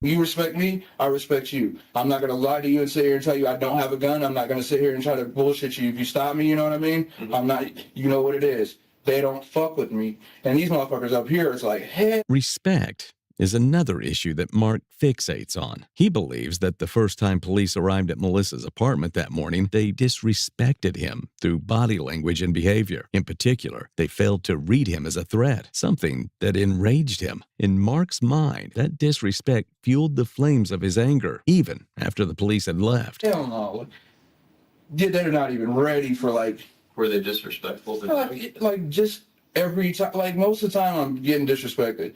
You respect me, I respect you. I'm not going to lie to you and sit here and tell you I don't have a gun. I'm not going to sit here and try to bullshit you. If you stop me, you know what I mean? Mm-hmm. I'm not, you know what it is. They don't fuck with me. And these motherfuckers up here, it's like, hey. Respect is another issue that Mark fixates on. He believes that the first time police arrived at Melissa's apartment that morning, they disrespected him through body language and behavior. In particular, they failed to read him as a threat, something that enraged him. In Mark's mind, that disrespect fueled the flames of his anger, even after the police had left. Hell no. They're not even ready for Were they disrespectful? like just every time, like most of the time I'm getting disrespected.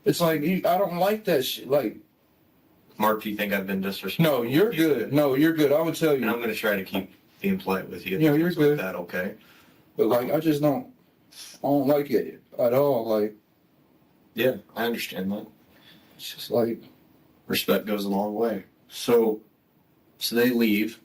It's like, I don't like that shit. Like, Mark, do you think I've been disrespectful? no, you're good. No, you're good. I would tell you. And I'm going to try to keep being polite with you. Yeah, you're good. Like that, okay? But like, I don't like it at all. Like, yeah, I understand that. It's just like, respect goes a long way. So they leave,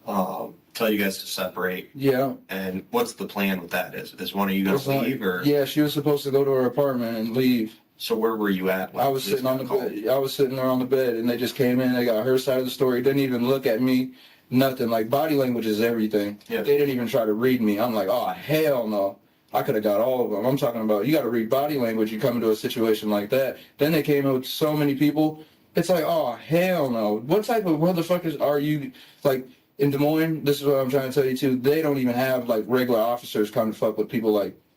tell you guys to separate. Yeah. And what's the plan with that? Is one of you going to leave or? Yeah, she was supposed to go to her apartment and leave. So where were you at? I was sitting on the bed. I was sitting there on the bed, and they just came in. They got her side of the story. Didn't even look at me. Nothing. Like, body language is everything. Yeah. They didn't even try to read me. I'm like, oh hell no. I could have got all of them. I'm talking about, you got to read body language. You come into a situation like that. Then they came in with so many people. It's like, oh hell no. What type of motherfuckers are you? Like, in Des Moines, this is what I'm trying to tell you too. They don't even have like regular officers come to fuck with people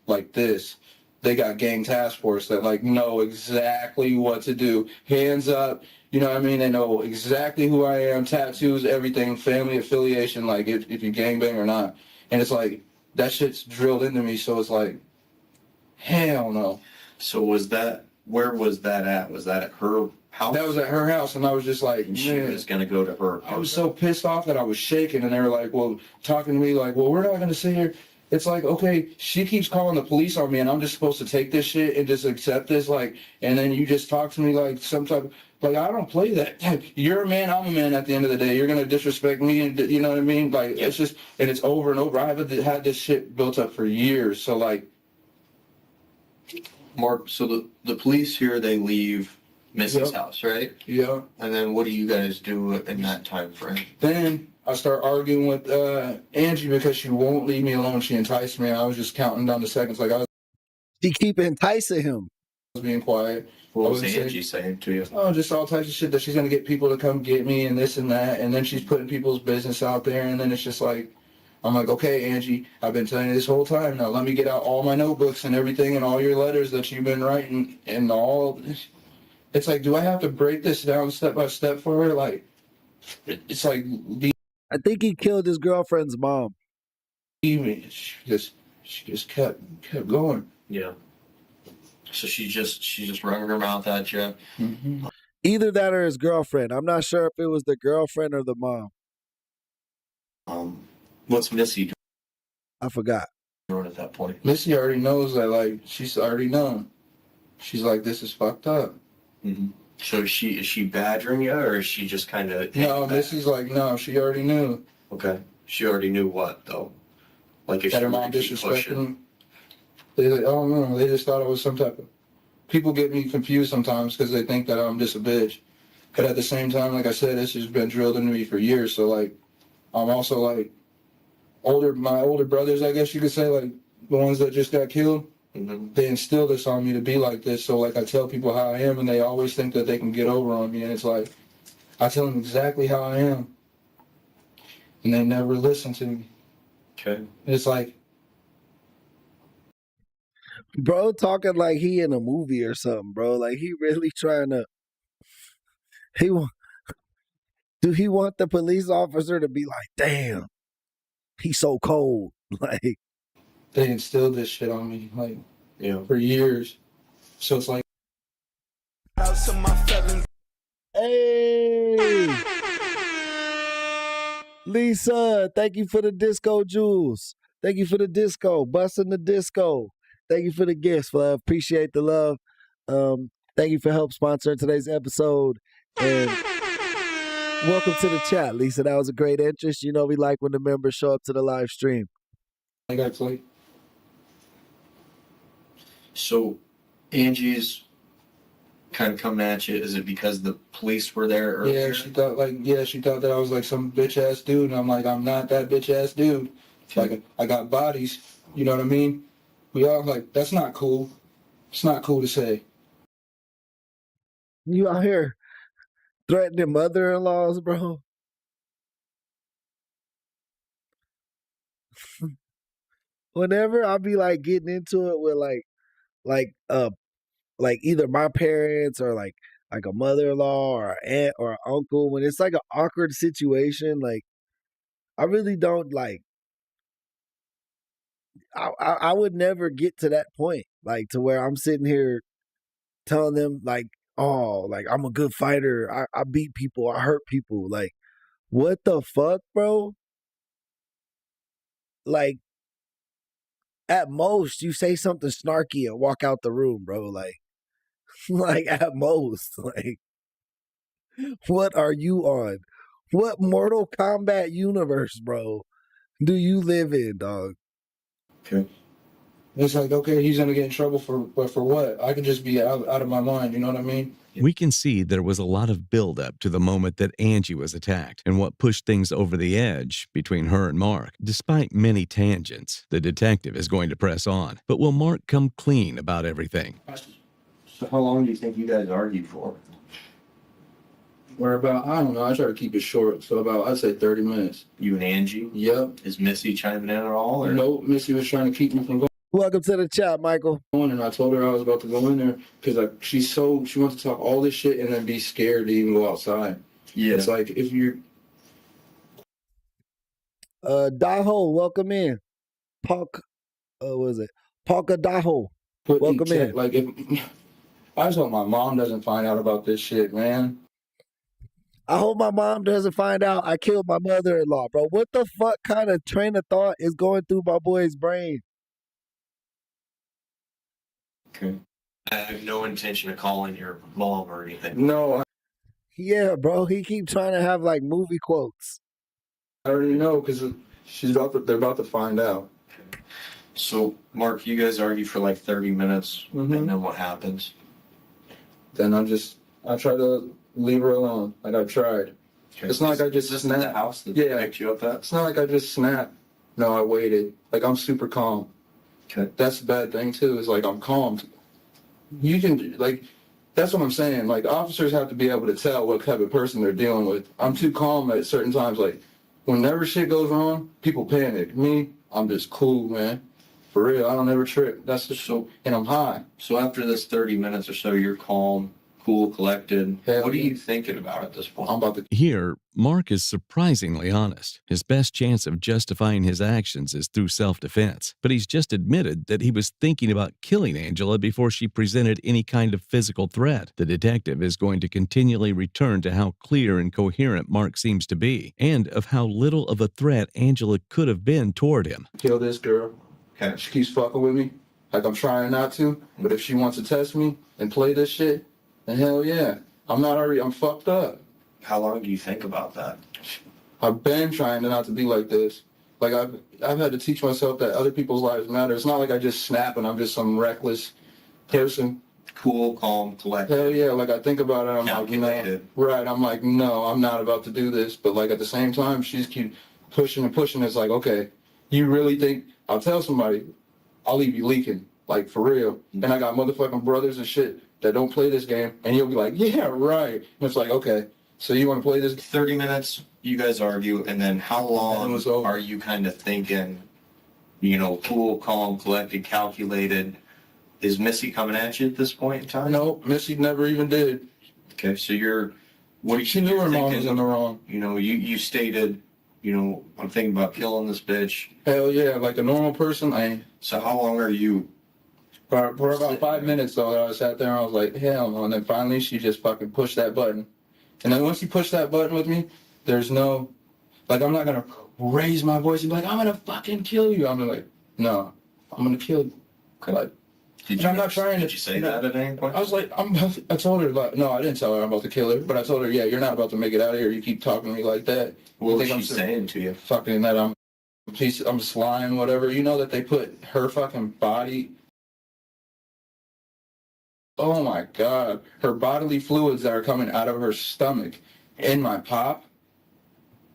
like this. They got gang task force that like know exactly what to do. Hands up, you know what I mean? They know exactly who I am, tattoos, everything, family affiliation, like if you gangbang or not. And it's like, that shit's drilled into me, so it's like, hell no. So where was that at? Was that at her house? That was at her house, and I was just like, and she was going to go to her house. I was so pissed off that I was shaking, and they were like, well, talking to me like, well, we're not going to sit here. It's like, okay, she keeps calling the police on me, and I'm just supposed to take this shit and just accept this, like, and then you just talk to me like some type of, like, I don't play that. You're a man, I'm a man at the end of the day. You're going to disrespect me, and you know what I mean? Like, it's just, and it's over and over. I haven't had this shit built up for years, so, like. Mark, so the police here, they leave Missy's house, right? Yeah. And then what do you guys do in that time frame? Then I start arguing with Angie because she won't leave me alone. She enticed me. I was just counting down the seconds. Like, She keep enticing him. I was being quiet. What was Angie saying to you? Oh, just all types of shit that she's going to get people to come get me and this and that. And then she's putting people's business out there. And then it's just like, I'm like, okay, Angie, I've been telling you this whole time. Now let me get out all my notebooks and everything and all your letters that you've been writing and all. It's like, do I have to break this down step by step for her? Like, it's like, I think he killed his girlfriend's mom. She just kept going. Yeah. So she just running her mouth at you. Mm-hmm. Either that or his girlfriend. I'm not sure if it was the girlfriend or the mom. What's Missy I forgot. doing at that point? Missy already knows that, like, she's already known. She's like, this is fucked up. Mm-hmm. So is she badgering you, or is she just kind of? No, Missy's like, no, she already knew. Okay. She already knew what, though? Like, if that she her were mom to keep disrespected pushing? him. They like, oh no, they just thought I was some type of. People get me confused sometimes because they think that I'm just a bitch. But at the same time, like I said, this has been drilled into me for years. So like, I'm also like, my older brothers, I guess you could say, like the ones that just got killed. Mm-hmm. They instilled this on me to be like this. So like, I tell people how I am, and they always think that they can get over on me. And it's like, I tell them exactly how I am, and they never listen to me. Okay. It's like, bro, talking like he in a movie or something, bro. Like he really trying to. Do he want the police officer to be like, damn, he's so cold? Like, they instilled this shit on me, like, for years. So it's like, hey, Lisa, thank you for the disco jewels. Thank you for the disco, busting the disco. Thank you for the gifts, love. Appreciate the love. Thank you for help sponsoring today's episode. And welcome to the chat, Lisa. That was a great interest. You know we like when the members show up to the live stream. Actually. So Angie's kind of coming at you. Is it because the police were there earlier? Yeah, she thought that I was like some bitch ass dude, and I'm like, I'm not that bitch ass dude. Like, I got bodies. You know what I mean? We all like, that's not cool. It's not cool to say. You out here threatening mother-in-laws, bro? Whenever I be like getting into it with like either my parents or like a mother-in-law or an aunt or an uncle, when it's like an awkward situation, like I really don't like. I would never get to that point, like to where I'm sitting here telling them like, oh, like I'm a good fighter. I beat people. I hurt people. Like, what the fuck, bro? Like, at most, you say something snarky and walk out the room, bro. Like, like at most, like, what are you on? What Mortal Kombat universe, bro, do you live in, dog? Okay. It's like, okay, he's gonna get in trouble for what? I can just be out of my mind, you know what I mean? We can see there was a lot of buildup to the moment that Angie was attacked and what pushed things over the edge between her and Mark. Despite many tangents, the detective is going to press on. But will Mark come clean about everything? So how long do you think you guys argued for? We're about, I don't know, I try to keep it short, so about, I'd say 30 minutes. You and Angie? Yep. Is Missy chiming in at all? Or? No, Missy was trying to keep me from going. Welcome to the chat, Michael. And I told her I was about to go in there because like she wants to talk all this shit and then be scared to even go outside. Yeah. It's like if you're Daho, welcome in. Was it Parker Daho? Welcome in. Like if I just hope my mom doesn't find out about this shit, man. I hope my mom doesn't find out I killed my mother-in-law, bro. What the fuck kind of train of thought is going through my boy's brain? Okay. I have no intention of calling your mom or anything. No. Yeah, bro. He keep trying to have like movie quotes. I already know because they're about to find out. So, Mark, you guys argue for like 30 minutes, and then what happens? Then I try to leave her alone. Like I tried. Okay. It's not like I just Is this in the house that picked you up at? It's not like I just snapped. No, I waited. Like I'm super calm. Okay. That's the bad thing too, is like I'm calm. You can like that's what I'm saying. Like officers have to be able to tell what type of person they're dealing with. I'm too calm at certain times. Like whenever shit goes wrong, people panic. Me, I'm just cool, man. For real, I don't ever trip. That's just so, and I'm high. So after this 30 minutes or so, you're calm, cool, collected. What are you thinking about at this point? I'm about to. Here, Mark is surprisingly honest. His best chance of justifying his actions is through self-defense. But he's just admitted that he was thinking about killing Angela before she presented any kind of physical threat. The detective is going to continually return to how clear and coherent Mark seems to be, and of how little of a threat Angela could have been toward him. Kill this girl. Okay. She keeps fucking with me. Like I'm trying not to, but if she wants to test me and play this shit, then hell yeah. I'm fucked up. How long do you think about that? I've been trying not to be like this. Like I've had to teach myself that other people's lives matter. It's not like I just snap and I'm just some reckless person. Cool, calm, collected. Hell yeah. Like I think about it, I'm like, no. Right. I'm like, no, I'm not about to do this. But like at the same time, she's keep pushing and pushing. It's like, okay, you really think I'll tell somebody, I'll leave you leaking. Like for real. And I got motherfucking brothers and shit that don't play this game. And you'll be like, yeah, right. And it's like, okay, so you want to play this? 30 minutes, you guys argue, and then how long are you kind of thinking, cool, calm, collected, calculated? Is Missy coming at you at this point in time? No, Missy never even did. Okay, so she knew her mom was in the wrong. You stated, I'm thinking about killing this bitch. Hell yeah, like a normal person, So how long are you? For about 5 minutes, though, I sat there and I was like, hell no. And then finally, she just fucking pushed that button. And then once she pushed that button with me, there's no, like, I'm not going to raise my voice and be like, I'm going to fucking kill you. I'm like, no, I'm going to kill you. Like, I'm not trying to. Did you say that at any point? I was like, I told her, like, no, I didn't tell her I'm about to kill her. But I told her, yeah, you're not about to make it out of here. You keep talking to me like that. What was she saying to you? Fucking that I'm just lying, whatever. You know that they put her fucking body. Oh my God. Her bodily fluids that are coming out of her stomach in my pop.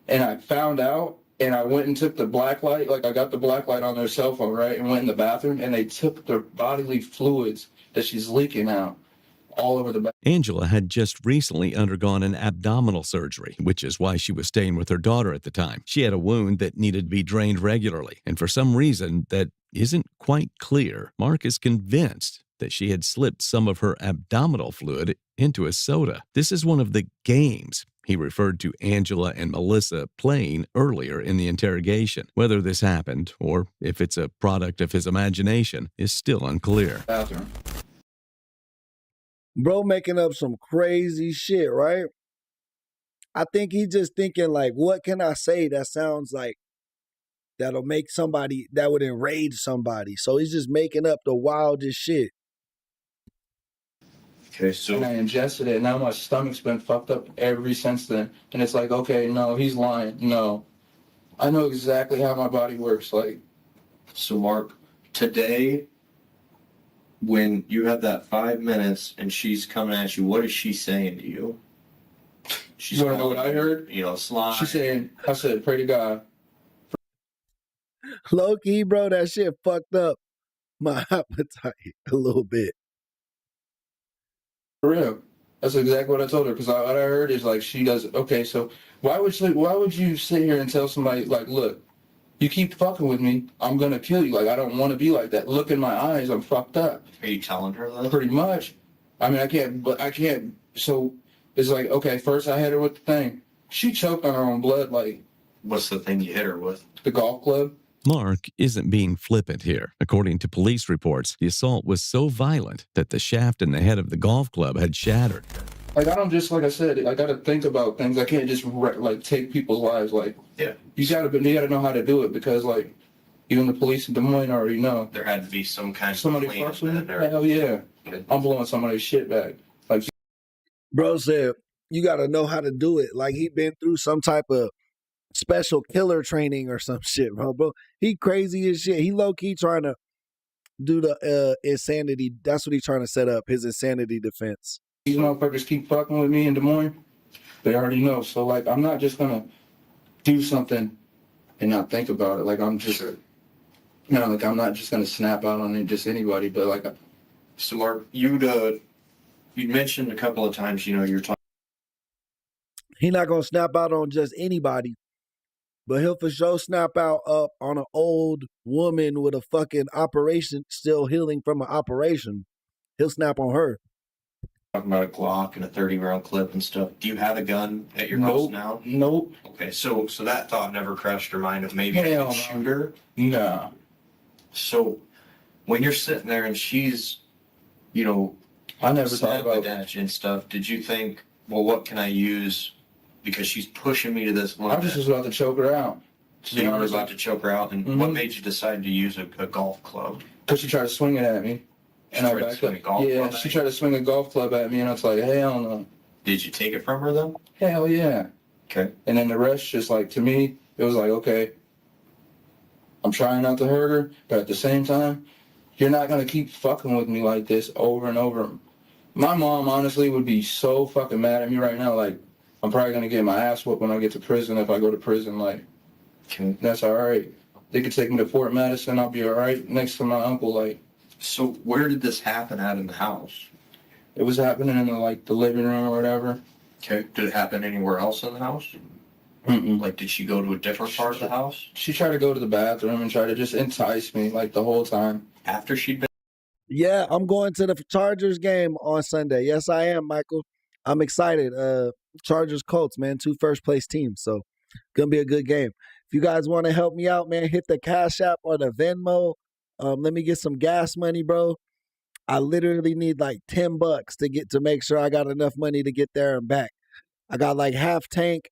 And I found out and I went and took the black light. Like I got the black light on their cell phone, right? And went in the bathroom and they took the bodily fluids that she's leaking out. all over the back. Angela had just recently undergone an abdominal surgery, which is why she was staying with her daughter at the time. She had a wound that needed to be drained regularly, and for some reason that isn't quite clear, Mark is convinced that she had slipped some of her abdominal fluid into a soda. This is one of the games he referred to Angela and Melissa playing earlier in the interrogation. Whether this happened, or if it's a product of his imagination, is still unclear. Bathroom. Bro making up some crazy shit, right? I think he's just thinking like, what can I say that sounds like that'll make somebody, that would enrage somebody. So he's just making up the wildest shit. Okay, so And I ingested it, and now my stomach's been fucked up ever since then. And it's like, okay, no, he's lying. No, I know exactly how my body works. Like, so Mark, today, when you have that 5 minutes and she's coming at you, what is she saying to you? She's you wanna know what I heard? You know, slime. She's saying, I said, pray to God. Low key, bro, that shit fucked up my appetite a little bit. For real. That's exactly what I told her. Because what I heard is like, she does. Okay, so why would you sit here and tell somebody like, look, you keep fucking with me, I'm gonna kill you. Like, I don't want to be like that. Look in my eyes, I'm fucked up. Are you telling her that? Pretty much. I mean, I can't. So it's like, okay, first I hit her with the thing. She choked on her own blood. Like, what's the thing you hit her with? The golf club. Mark isn't being flippant here. According to police reports, the assault was so violent that the shaft in the head of the golf club had shattered. Like, I don't just, like I said, I gotta think about things. I can't just like take people's lives. Like, yeah, you gotta know how to do it, because like even the police in Des Moines already know. There had to be some kind of somebody fucks with me. Hell yeah, I'm blowing somebody's shit back. Like, bro said, you gotta know how to do it. Like he been through some type of special killer training or some shit, bro. He crazy as shit. He low key trying to do the insanity. That's what he's trying to set up, his insanity defense. These motherfuckers keep fucking with me in Des Moines. They already know. So like, I'm not just gonna do something and not think about it. Like, I'm just, like I'm not just gonna snap out on just anybody. But like, so Mark, you'd mentioned a couple of times, you're talking. He not gonna snap out on just anybody. But he'll for sure snap out up on an old woman with a fucking operation, still healing from an operation. He'll snap on her. Talking about a Glock and a 30-round clip and stuff. Do you have a gun at your house now? Nope. Okay, so that thought never crossed your mind of maybe a shooter? No. So when you're sitting there and she's, I never thought about that and stuff, did you think, well, what can I use? Because she's pushing me to this limit. I just was about to choke her out. So you were about to choke her out, and what made you decide to use a golf club? Because she tried to swing it at me. And I backed up. Yeah, she tried to swing a golf club at me, and I was like, hell no. Did you take it from her, though? Hell yeah. Okay. And then the rest, just like, to me, it was like, okay, I'm trying not to hurt her, but at the same time, you're not going to keep fucking with me like this over and over. My mom, honestly, would be so fucking mad at me right now. Like, I'm probably going to get my ass whooped when I get to prison if I go to prison. Like, that's all right. They could take me to Fort Madison. I'll be all right next to my uncle. Like, so where did this happen at in the house? It was happening in the living room or whatever. Okay. Did it happen anywhere else in the house? Like, did she go to a different part of the house? She tried to go to the bathroom and try to just entice me like the whole time. After she'd been. Yeah, I'm going to the Chargers game on Sunday. Yes, I am, Michael. I'm excited. Chargers Colts, man, 2 first-place teams. So, gonna be a good game. If you guys want to help me out, man, hit the Cash App or the Venmo. Let me get some gas money, bro. I literally need like $10 to make sure I got enough money to get there and back. I got like half tank.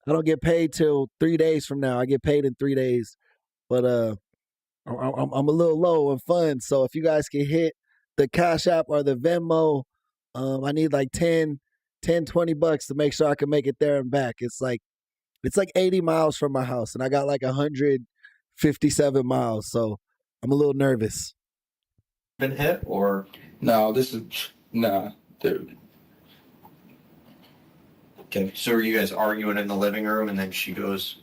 I don't get paid till 3 days from now. I get paid in 3 days. But I'm a little low on funds. So if you guys can hit the Cash App or the Venmo, I need like $20 to make sure I can make it there and back. It's like 80 miles from my house, and I got like 157 miles. So I'm a little nervous. Been hit or no? Dude. Okay, so are you guys arguing in the living room, and then she goes?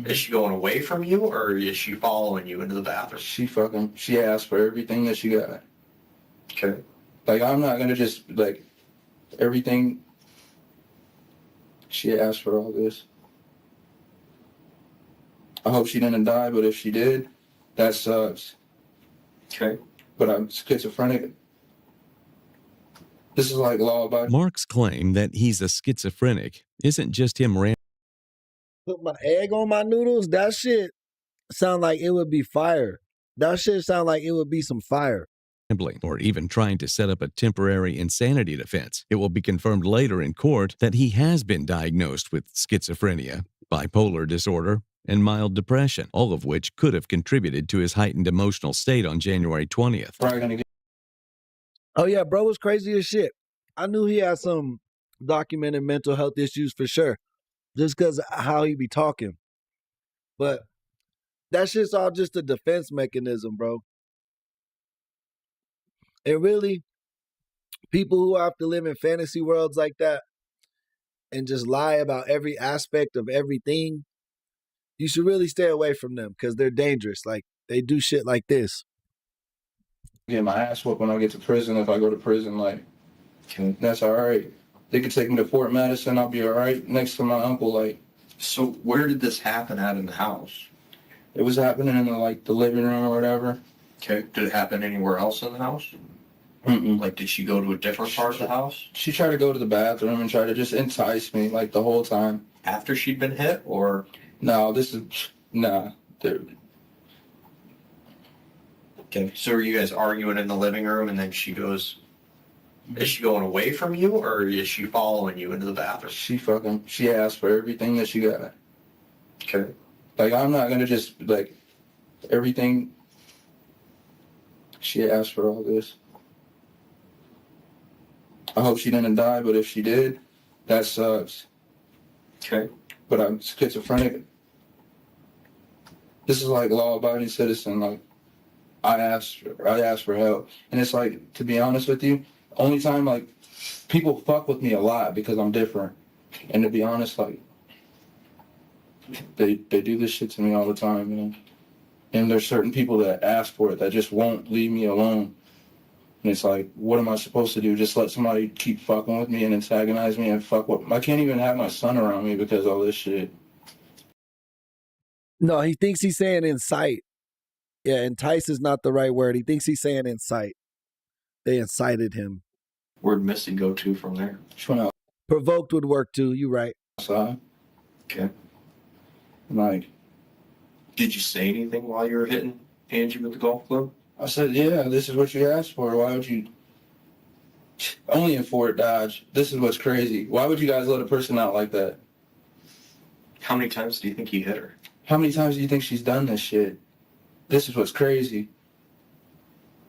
Is she going away from you, or is she following you into the bathroom? She asked for everything that she got. Okay. Like, I'm not gonna just, like, everything she asked for all this. I hope she didn't die, but if she did, that sucks. Okay. But I'm schizophrenic. This is like law-abiding. Mark's claim that he's a schizophrenic isn't just him Put my egg on my noodles? That shit sound like it would be fire. That shit sound like it would be some fire. rambling or even trying to set up a temporary insanity defense. It will be confirmed later in court that he has been diagnosed with schizophrenia, bipolar disorder, and mild depression, all of which could have contributed to his heightened emotional state on January 20th. Probably gonna get. Oh yeah, bro was crazy as shit. I knew he had some documented mental health issues for sure, just because how he be talking. But that shit's all just a defense mechanism, bro. And really, people who have to live in fantasy worlds like that and just lie about every aspect of everything, you should really stay away from them because they're dangerous. Like, they do shit like this. Get my ass whooped when I get to prison. If I go to prison, like, that's all right. They could take me to Fort Madison. I'll be all right next to my uncle. Like, So where did this happen at in the house? it was happening in the living room or whatever. Okay. Did it happen anywhere else in the house? Mm-mm. Like, did she go to a different part of the house She tried to go to the bathroom and try to just entice me like the whole time. after she'd been hit, or? No, nah. Dude. Okay. So are you guys arguing in the living room, and then she goes? Is she going away from you, or is she following you into the bathroom? She asked for everything that she got. Okay. Like, I'm not gonna just, like, everything. She asked for all this. I hope she didn't die, but if she did, that sucks. Okay. But I'm schizophrenic. This is like law-abiding citizen. Like, I asked for help, and it's like, to be honest with you, only time like people fuck with me a lot because I'm different, and to be honest, like they do this shit to me all the time, man. And there's certain people that ask for it that just won't leave me alone. And it's like, what am I supposed to do? Just let somebody keep fucking with me and antagonize me and fuck with. I can't even have my son around me because of all this shit. No, he thinks he's saying incite. Yeah, entice is not the right word. He thinks he's saying incite. They incited him. Where'd Missy go to from there? She went Provoked would work too. You right. outside. Okay. Like, Did you say anything while you were hitting Angie with the golf club? I said, yeah, this is what you asked for. Why would you? Only in Fort Dodge. This is what's crazy. Why would you guys let a person out like that? How many times do you think he hit her? How many times do you think she's done this shit? This is what's crazy.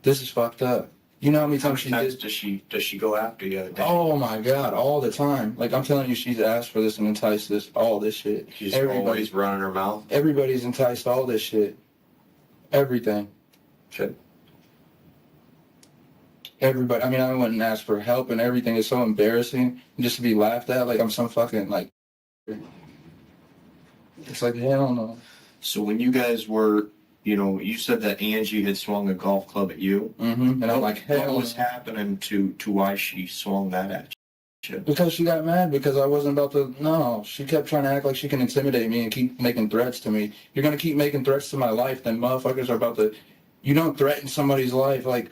This is fucked up. You know how many times does she go after you? Oh my God, all the time. Like, I'm telling you, she's asked for this and enticed this, all this shit. She's always running her mouth. Everybody's enticed all this shit. Everything. Okay. Everybody. I mean, I went and asked for help and everything. It's so embarrassing just to be laughed at. Like, I'm some fucking, like, it's like, hell no. So when you guys were, you said that Angie had swung a golf club at you. Mm-hmm. And I'm like, hell, what was happening to why she swung that at you? Because she got mad because I wasn't about to. No, she kept trying to act like she can intimidate me and keep making threats to me. You're gonna keep making threats to my life, then motherfuckers are about to. You don't threaten somebody's life. Like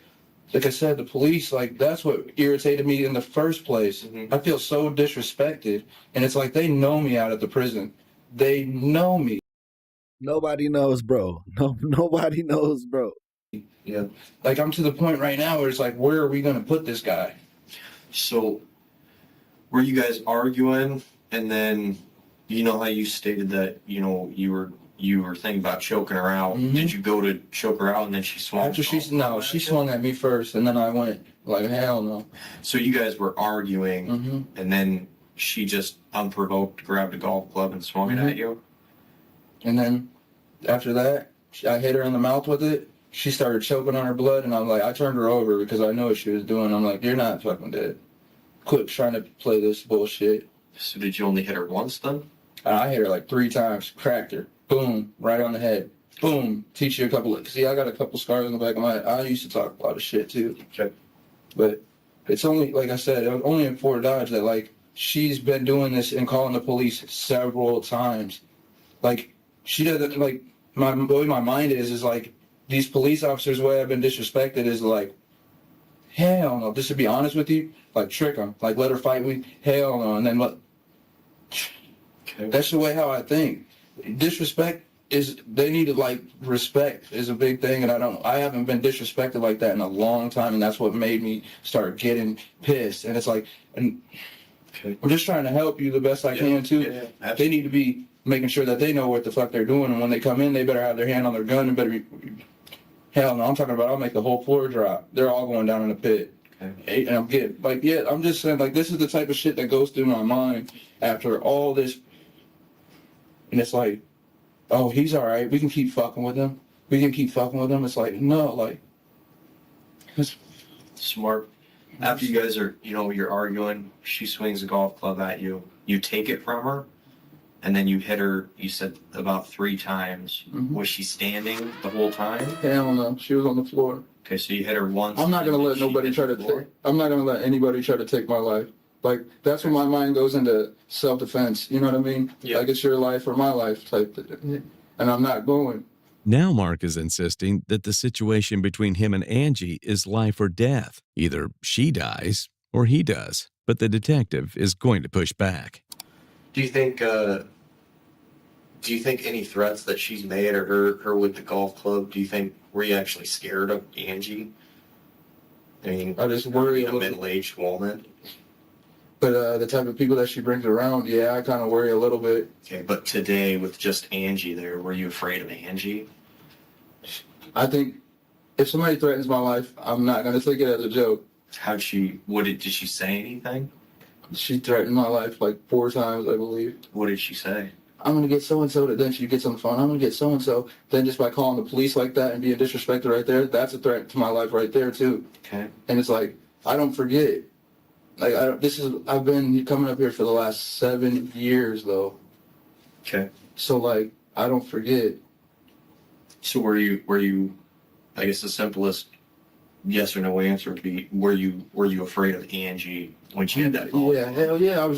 I said, the police, like, that's what irritated me in the first place. Mm-hmm. I feel so disrespected, and it's like they know me out at the prison. They know me. Nobody knows, bro. No, nobody knows, bro. Yeah. Like, I'm to the point right now where it's like, where are we gonna put this guy? So, were you guys arguing, and then, you know how you stated that, you were thinking about choking her out. Mm-hmm. Did you go to choke her out, and then she swung? After she swung at me first, and then I went like, hell no. So you guys were arguing, Mm-hmm. and then she just unprovoked grabbed a golf club and swung it at you? And then after that, I hit her in the mouth with it. She started choking on her blood, and I'm like, I turned her over because I know what she was doing. I'm like, you're not fucking dead. Quit trying to play this bullshit. So did you only hit her once then? I hit her like 3 times, cracked her. Boom, right on the head. Boom, teach you a couple of. See, I got a couple scars on the back of my head. I used to talk a lot of shit too. Okay. But It's only, like I said, only in Fort Dodge that, like, she's been doing this and calling the police several times. Like, she doesn't, like, the way my mind is like, these police officers, the way I've been disrespected is like, hell no, just to be honest with you, like, trick them, like, let her fight me, hell no, and then let, that's the way how I think. Disrespect is, they need to, like, respect is a big thing, and I haven't been disrespected like that in a long time, and that's what made me start getting pissed. And it's like, and I'm just trying to help you the best I can too. They need to be making sure that they know what the fuck they're doing, and when they come in, they better have their hand on their gun and better be, hell no, I'm talking about I'll make the whole floor drop. They're all going down in a pit. And I'm getting, like, yeah, I'm just saying, like, this is the type of shit that goes through my mind after all this. And it's like, oh, he's all right. We can keep fucking with him. We can keep fucking with him. It's like, no, like, it's Smart. After you guys are, you're arguing, she swings a golf club at you. You take it from her, and then you hit her, you said about 3 times. Was she standing the whole time? hell no. She was on the floor. Okay, so you hit her once. I'm not gonna let nobody try to take. I'm not gonna let anybody try to take my life. Like, that's when my mind goes into self-defense. You know what I mean? Yeah. Like, it's your life or my life type thing. And I'm not going. Now Mark is insisting that the situation between him and Angie is life or death. Either she dies or he does. But the detective is going to push back. Do you think any threats that she's made or her with the golf club, were you actually scared of Angie? I mean, I just worry a middle-aged woman. But the type of people that she brings around, yeah, I kind of worry a little bit. Okay, but today with just Angie there, were you afraid of Angie? I think if somebody threatens my life, I'm not going to take it as a joke. Did she say anything? She threatened my life like 4 times, I believe. What did she say? I'm going to get so-and-so. Then she gets on the phone. I'm going to get so-and-so. Then just by calling the police like that and being disrespected right there, that's a threat to my life right there too. Okay. And it's like, I don't forget. Like, I've been coming up here for the last 7 years though. Okay. So, like, I don't forget. So were you, I guess the simplest yes or no answer would be, were you afraid of Angie when she had that call? Yeah, hell yeah,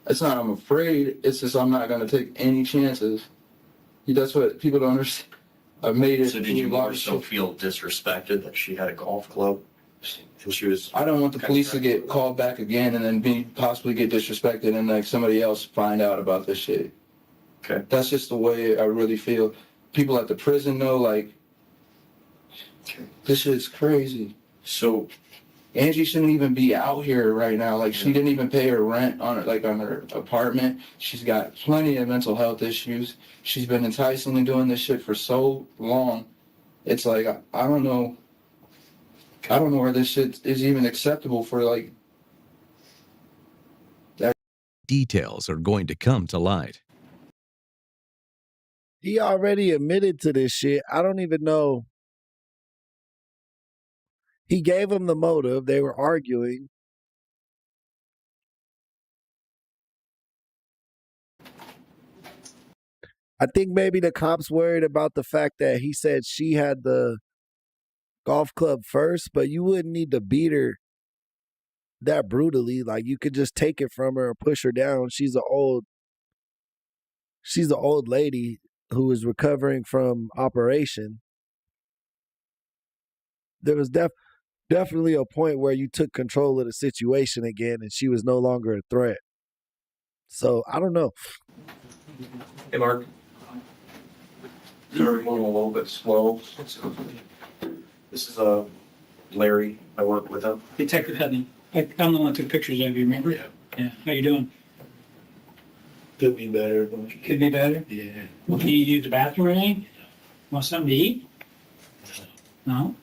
it's not I'm afraid, it's just I'm not going to take any chances. That's what people don't understand. I've made it. So did you more so feel disrespected that she had a golf club? And she was. I don't want the police to get called back again and then possibly get disrespected and like somebody else find out about this shit. Okay. That's just the way I really feel. People at the prison know, like, this shit's crazy. So Angie shouldn't even be out here right now. Like, she didn't even pay her rent on her apartment. She's got plenty of mental health issues. She's been enticingly doing this shit for so long. It's like, I don't know. I don't know where this shit is even acceptable for, like, that. Details are going to come to light. He already admitted to this shit. I don't even know. He gave him the motive. They were arguing. I think maybe the cops worried about the fact that he said she had the golf club first, but you wouldn't need to beat her that brutally. Like, you could just take it from her and push her down. She's an old lady who is recovering from operation. There was definitely a point where you took control of the situation again and she was no longer a threat. So, I don't know. Hey, Mark. Sorry, moving a little bit slow. This is Larry. I work with him. Detective Hudney. I'm the one that took pictures of you, remember? Yeah. Yeah. How you doing? Could be better. Could be better? Yeah. Well, can you use the bathroom or anything? Want something to eat? No?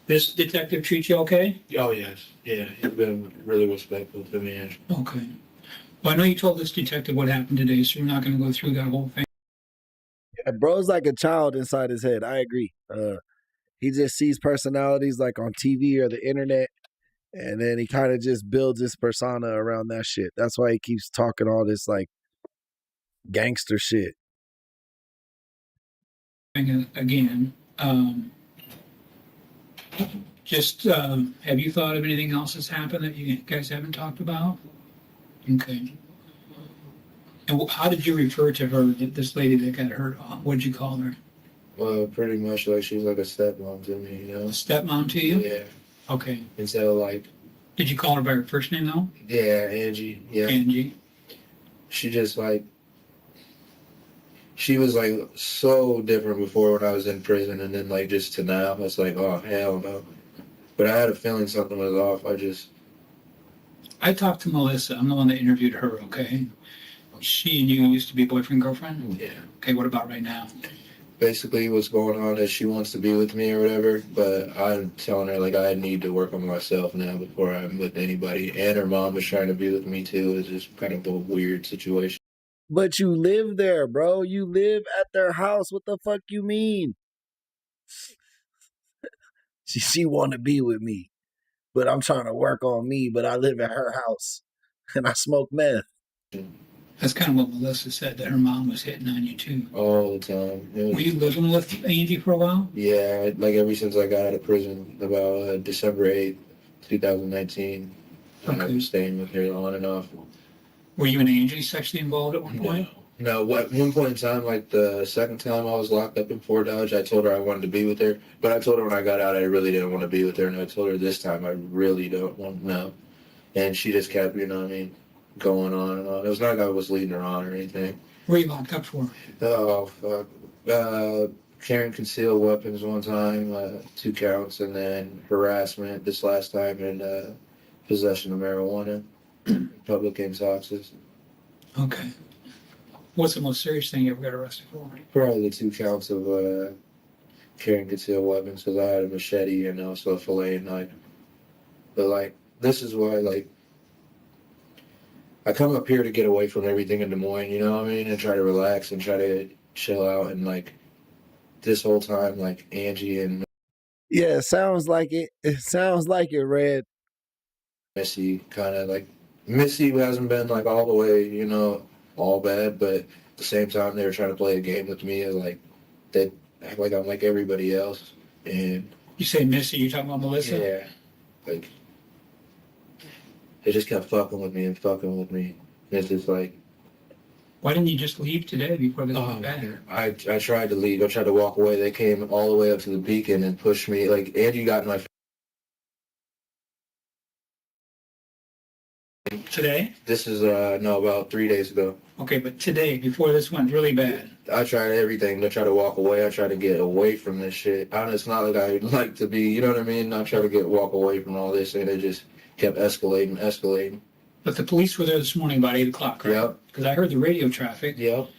This detective treat you okay? Oh, yes. Yeah, he's been really respectful to me. Okay. Well, I know you told this detective what happened today, so we're not going to go through that whole thing. Yeah, bro's like a child inside his head. I agree. He just sees personalities like on TV or the internet, and then he kind of just builds his persona around that shit. That's why he keeps talking all this like gangster shit. Again, Have you thought of anything else that's happened that you guys haven't talked about? Okay. And how did you refer to her, this lady that got hurt? What did you call her? Well, pretty much like she's like a stepmom to me, you know? A stepmom to you? Yeah. Okay. And so like, Did you call her by her first name though? yeah, Angie, yeah. Angie. She just like, she was like so different before when I was in prison, and then like just to now, it's like, oh, hell no. But I had a feeling something was off. I talked to Melissa. I'm the one that interviewed her, okay? She and you used to be boyfriend, girlfriend? Yeah. Okay, what about right now? Basically what's going on is she wants to be with me or whatever, but I'm telling her like I need to work on myself now before I'm with anybody. And her mom was trying to be with me too. It's just kind of a weird situation. But you live there, bro. You live at their house. What the fuck you mean? She want to be with me, but I'm trying to work on me. But I live at her house, and I smoke meth. That's kind of what Melissa said, that her mom was hitting on you too. All the time. Were you living with Angie for a while? Yeah, like ever since I got out of prison, about December 8th, 2019. Okay. I was staying with her on and off. Were you and Angie sexually involved at one point? No, at one point in time, like the second time I was locked up in Fort Dodge, I told her I wanted to be with her. But I told her when I got out, I really didn't want to be with her. And I told her this time, I really don't want to know. And she just kept, you know what I mean, going on and on. It was not like I was leading her on or anything. What were you locked up for? Oh, fuck. Carrying concealed weapons one time, 2 counts, and then harassment this last time, and possession of marijuana, public intoxication. Okay. What's the most serious thing you ever got arrested for? Probably the 2 counts of carrying concealed weapons, because I had a machete and also a fillet knife. But like, this is why, like, I come up here to get away from everything in Des Moines, you know what I mean, and try to relax and try to chill out. And like, this whole time, like Angie and Yeah, it sounds like it. It sounds like it, Red. Missy kind of like, Missy hasn't been like all the way, you know, all bad, but at the same time they were trying to play a game with me, as like they act like I'm like everybody else. And you say Missy, you talking about Melissa? Yeah, like they just kept fucking with me and fucking with me. And it's just like, why didn't you just leave today before this went bad? I tried to leave. I tried to walk away. They came all the way up to the beacon and pushed me. Like, Angie got in my Today? This is, no, about 3 days ago. Okay, but today, before this went really bad. I tried everything to try to walk away. I tried to get away from this shit. It's not like I like to be, you know what I mean? I tried to walk away from all this, and it just kept escalating. But the police were there this morning about 8 o'clock, right? Yep. Because I heard the radio traffic. Yep.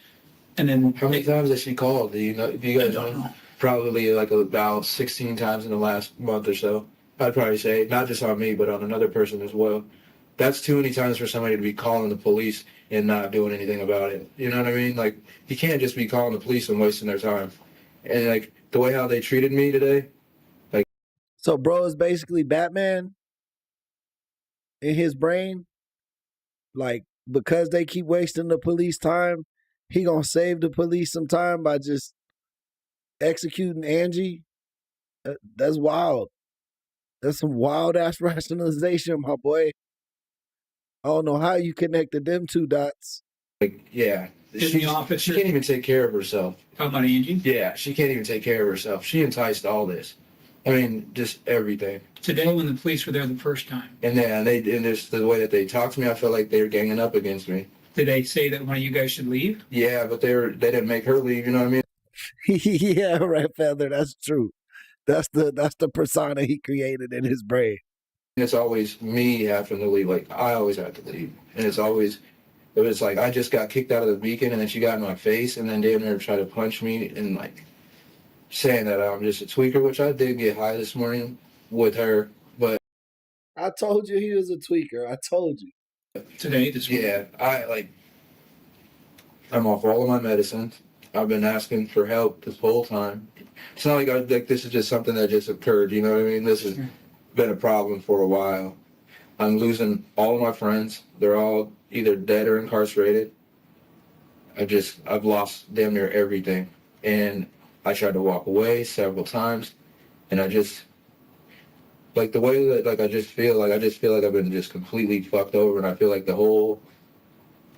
And then how many times has she called? Do you guys know? Probably like about 16 times in the last month or so. I'd probably say, not just on me, but on another person as well. That's too many times for somebody to be calling the police and not doing anything about it. You know what I mean? Like, you can't just be calling the police and wasting their time. And like the way how they treated me today, like. So bro is basically Batman in his brain. Like, because they keep wasting the police time, he gonna save the police some time by just executing Angie. That's wild. That's some wild ass rationalization, my boy. I don't know how you connected them 2 dots. Like, yeah. The officer. She can't even take care of herself. Talking about Angie? Yeah, she can't even take care of herself. She enticed all this. I mean, just everything. Today when the police were there the first time. And just the way that they talked to me, I felt like they were ganging up against me. Did they say that one of you guys should leave? Yeah, but they didn't make her leave, you know what I mean? Yeah, Red Feather, that's true. That's the persona he created in his brain. It's always me having to leave. Like, I always have to leave. And it was like I just got kicked out of the beacon, and then she got in my face, and then damn near tried to punch me, and like saying that I'm just a tweaker, which I did get high this morning with her, but I told you he was a tweaker. I told you. Today, this morning. Yeah, I'm off all of my medicines. I've been asking for help this whole time. It's not like this is just something that just occurred, you know what I mean? This has been a problem for a while. I'm losing all of my friends. They're all either dead or incarcerated. I've lost damn near everything. And I tried to walk away several times, and I just, like, the way that, like, I just feel like I've been just completely fucked over, and I feel like all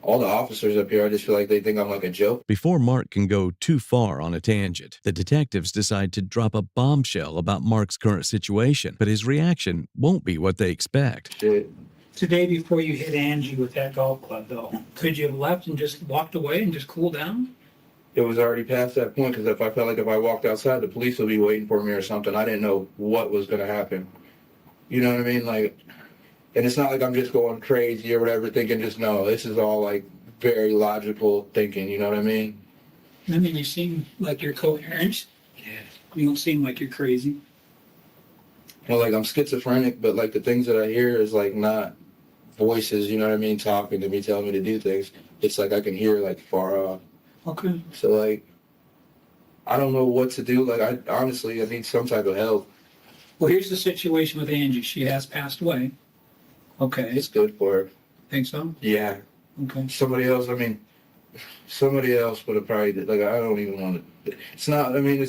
the officers up here, I just feel like they think I'm like a joke. Before Mark can go too far on a tangent, the detectives decide to drop a bombshell about Mark's current situation, but his reaction won't be what they expect. Shit. Today, before you hit Angie with that golf club, though, could you have left and just walked away and just cooled down? It was already past that point, because if I felt like if I walked outside, the police would be waiting for me or something. I didn't know what was going to happen. You know what I mean? Like, and it's not like I'm just going crazy or whatever, thinking just, no, this is all like very logical thinking, you know what I mean? I mean, you seem like you're coherent. Yeah. You don't seem like you're crazy. Well, like, I'm schizophrenic, but like the things that I hear is like not voices, you know what I mean, talking to me, telling me to do things. It's like I can hear like far off. Okay. So like, I don't know what to do. Like, I need some type of help. Well, here's the situation with Angie. She has passed away. Okay. It's good for her. Think so? Yeah. Okay. Somebody else would have probably did. Like, I don't even want to. It's not, I mean,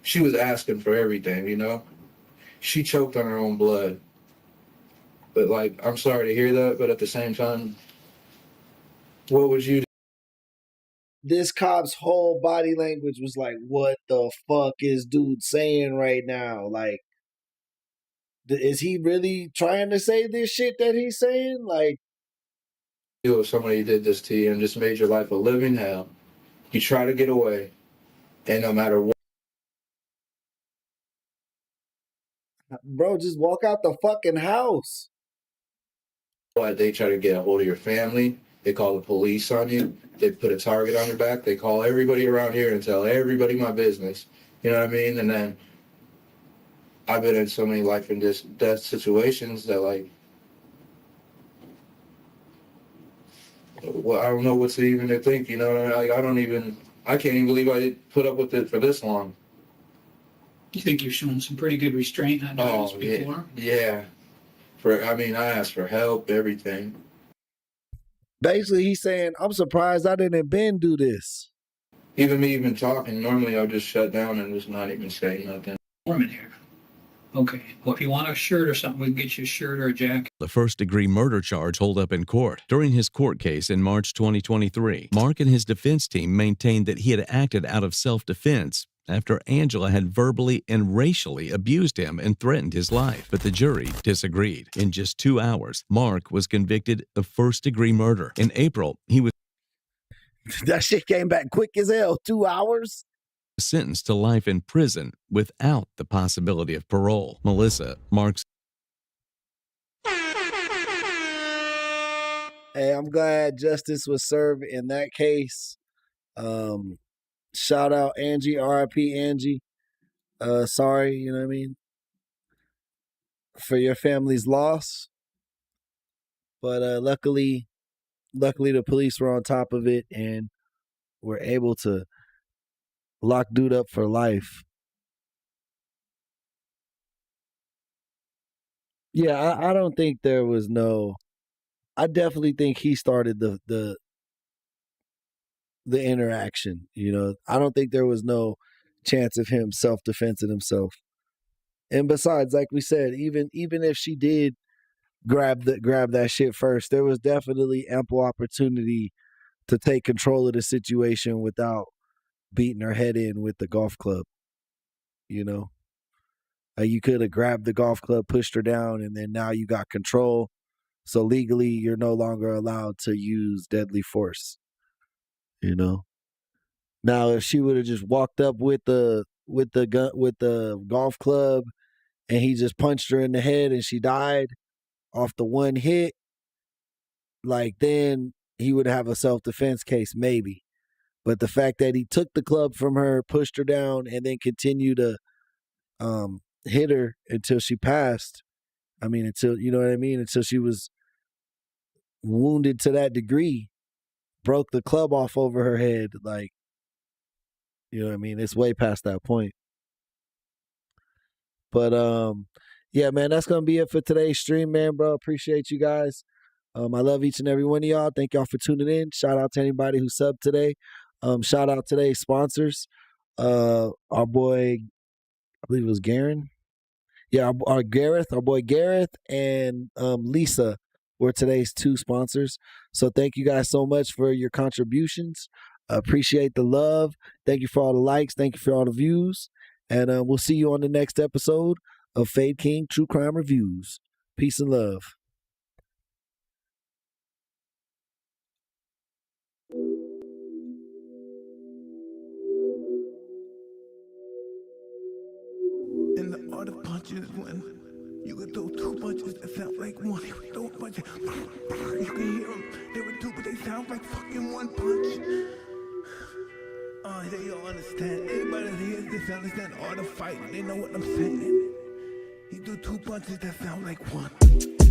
she was asking for everything, you know? She choked on her own blood. But like, I'm sorry to hear that, but at the same time, what would you do? This cop's whole body language was like, what the fuck is dude saying right now? Like, is he really trying to say this shit that he's saying? Like, If somebody did this to you and just made your life a living hell, you try to get away, and no matter what, bro, just walk out the fucking house. they try to get a hold of your family, they call the police on you, they put a target on your back, they call everybody around here and tell everybody my business, you know what I mean? And then I've been in so many life and death situations that, like, well, I don't know what to even think, you know? Like, I can't even believe I did put up with it for this long. You think you've shown some pretty good restraint on this before? Yeah. I asked for help, everything. Basically, he's saying, I'm surprised I didn't Ben do this. Even talking, normally I'll just shut down and just not even say nothing. Warm in here. Okay. Well, if you want a shirt or something, we can get you a shirt or a jacket. The first-degree murder charge holed up in court. During his court case in March 2023, Mark and his defense team maintained that he had acted out of self-defense after Angela had verbally and racially abused him and threatened his life. But the jury disagreed. In just 2 hours, Mark was convicted of first-degree murder. In April, he was That shit came back quick as hell. 2 hours? sentenced to life in prison without the possibility of parole. Melissa, Mark's. Hey, I'm glad justice was served in that case. Shout out Angie, RIP Angie. Sorry, you know what I mean, for your family's loss. But luckily the police were on top of it and were able to lock dude up for life. Yeah, I don't think there was no. I definitely think he started the interaction. You know, I don't think there was no chance of him self-defensing himself. And besides, like we said, even if she did grab that shit first, there was definitely ample opportunity to take control of the situation without beating her head in with the golf club. You know, you could have grabbed the golf club, pushed her down, and then now you got control. So legally, you're no longer allowed to use deadly force. You know. Now, if she would have just walked up with the golf club, and he just punched her in the head and she died off the one hit, like, then he would have a self-defense case, maybe. But the fact that he took the club from her, pushed her down, and then continued to hit her until she passed. I mean, until, you know what I mean? Until she was wounded to that degree, broke the club off over her head. Like, you know what I mean? It's way past that point. But yeah, man, that's gonna be it for today's stream, man, bro. Appreciate you guys. I love each and every one of y'all. Thank y'all for tuning in. Shout out to anybody who subbed today. Shout out today's sponsors. our boy, I believe it was Garen. Yeah, our boy Gareth, and Lisa were today's 2 sponsors. So thank you guys so much for your contributions. Appreciate the love. Thank you for all the likes. Thank you for all the views. And we'll see you on the next episode of Fade King True Crime Reviews. Peace and love. And the art of punches when you can throw 2 punches that sound like one. You can throw a punch, you can hear them. They were 2, but they sound like fucking 1 punch. They don't understand. Everybody that hears this understand the art of fighting. They know what I'm saying. He do 2 punches that sound like 1.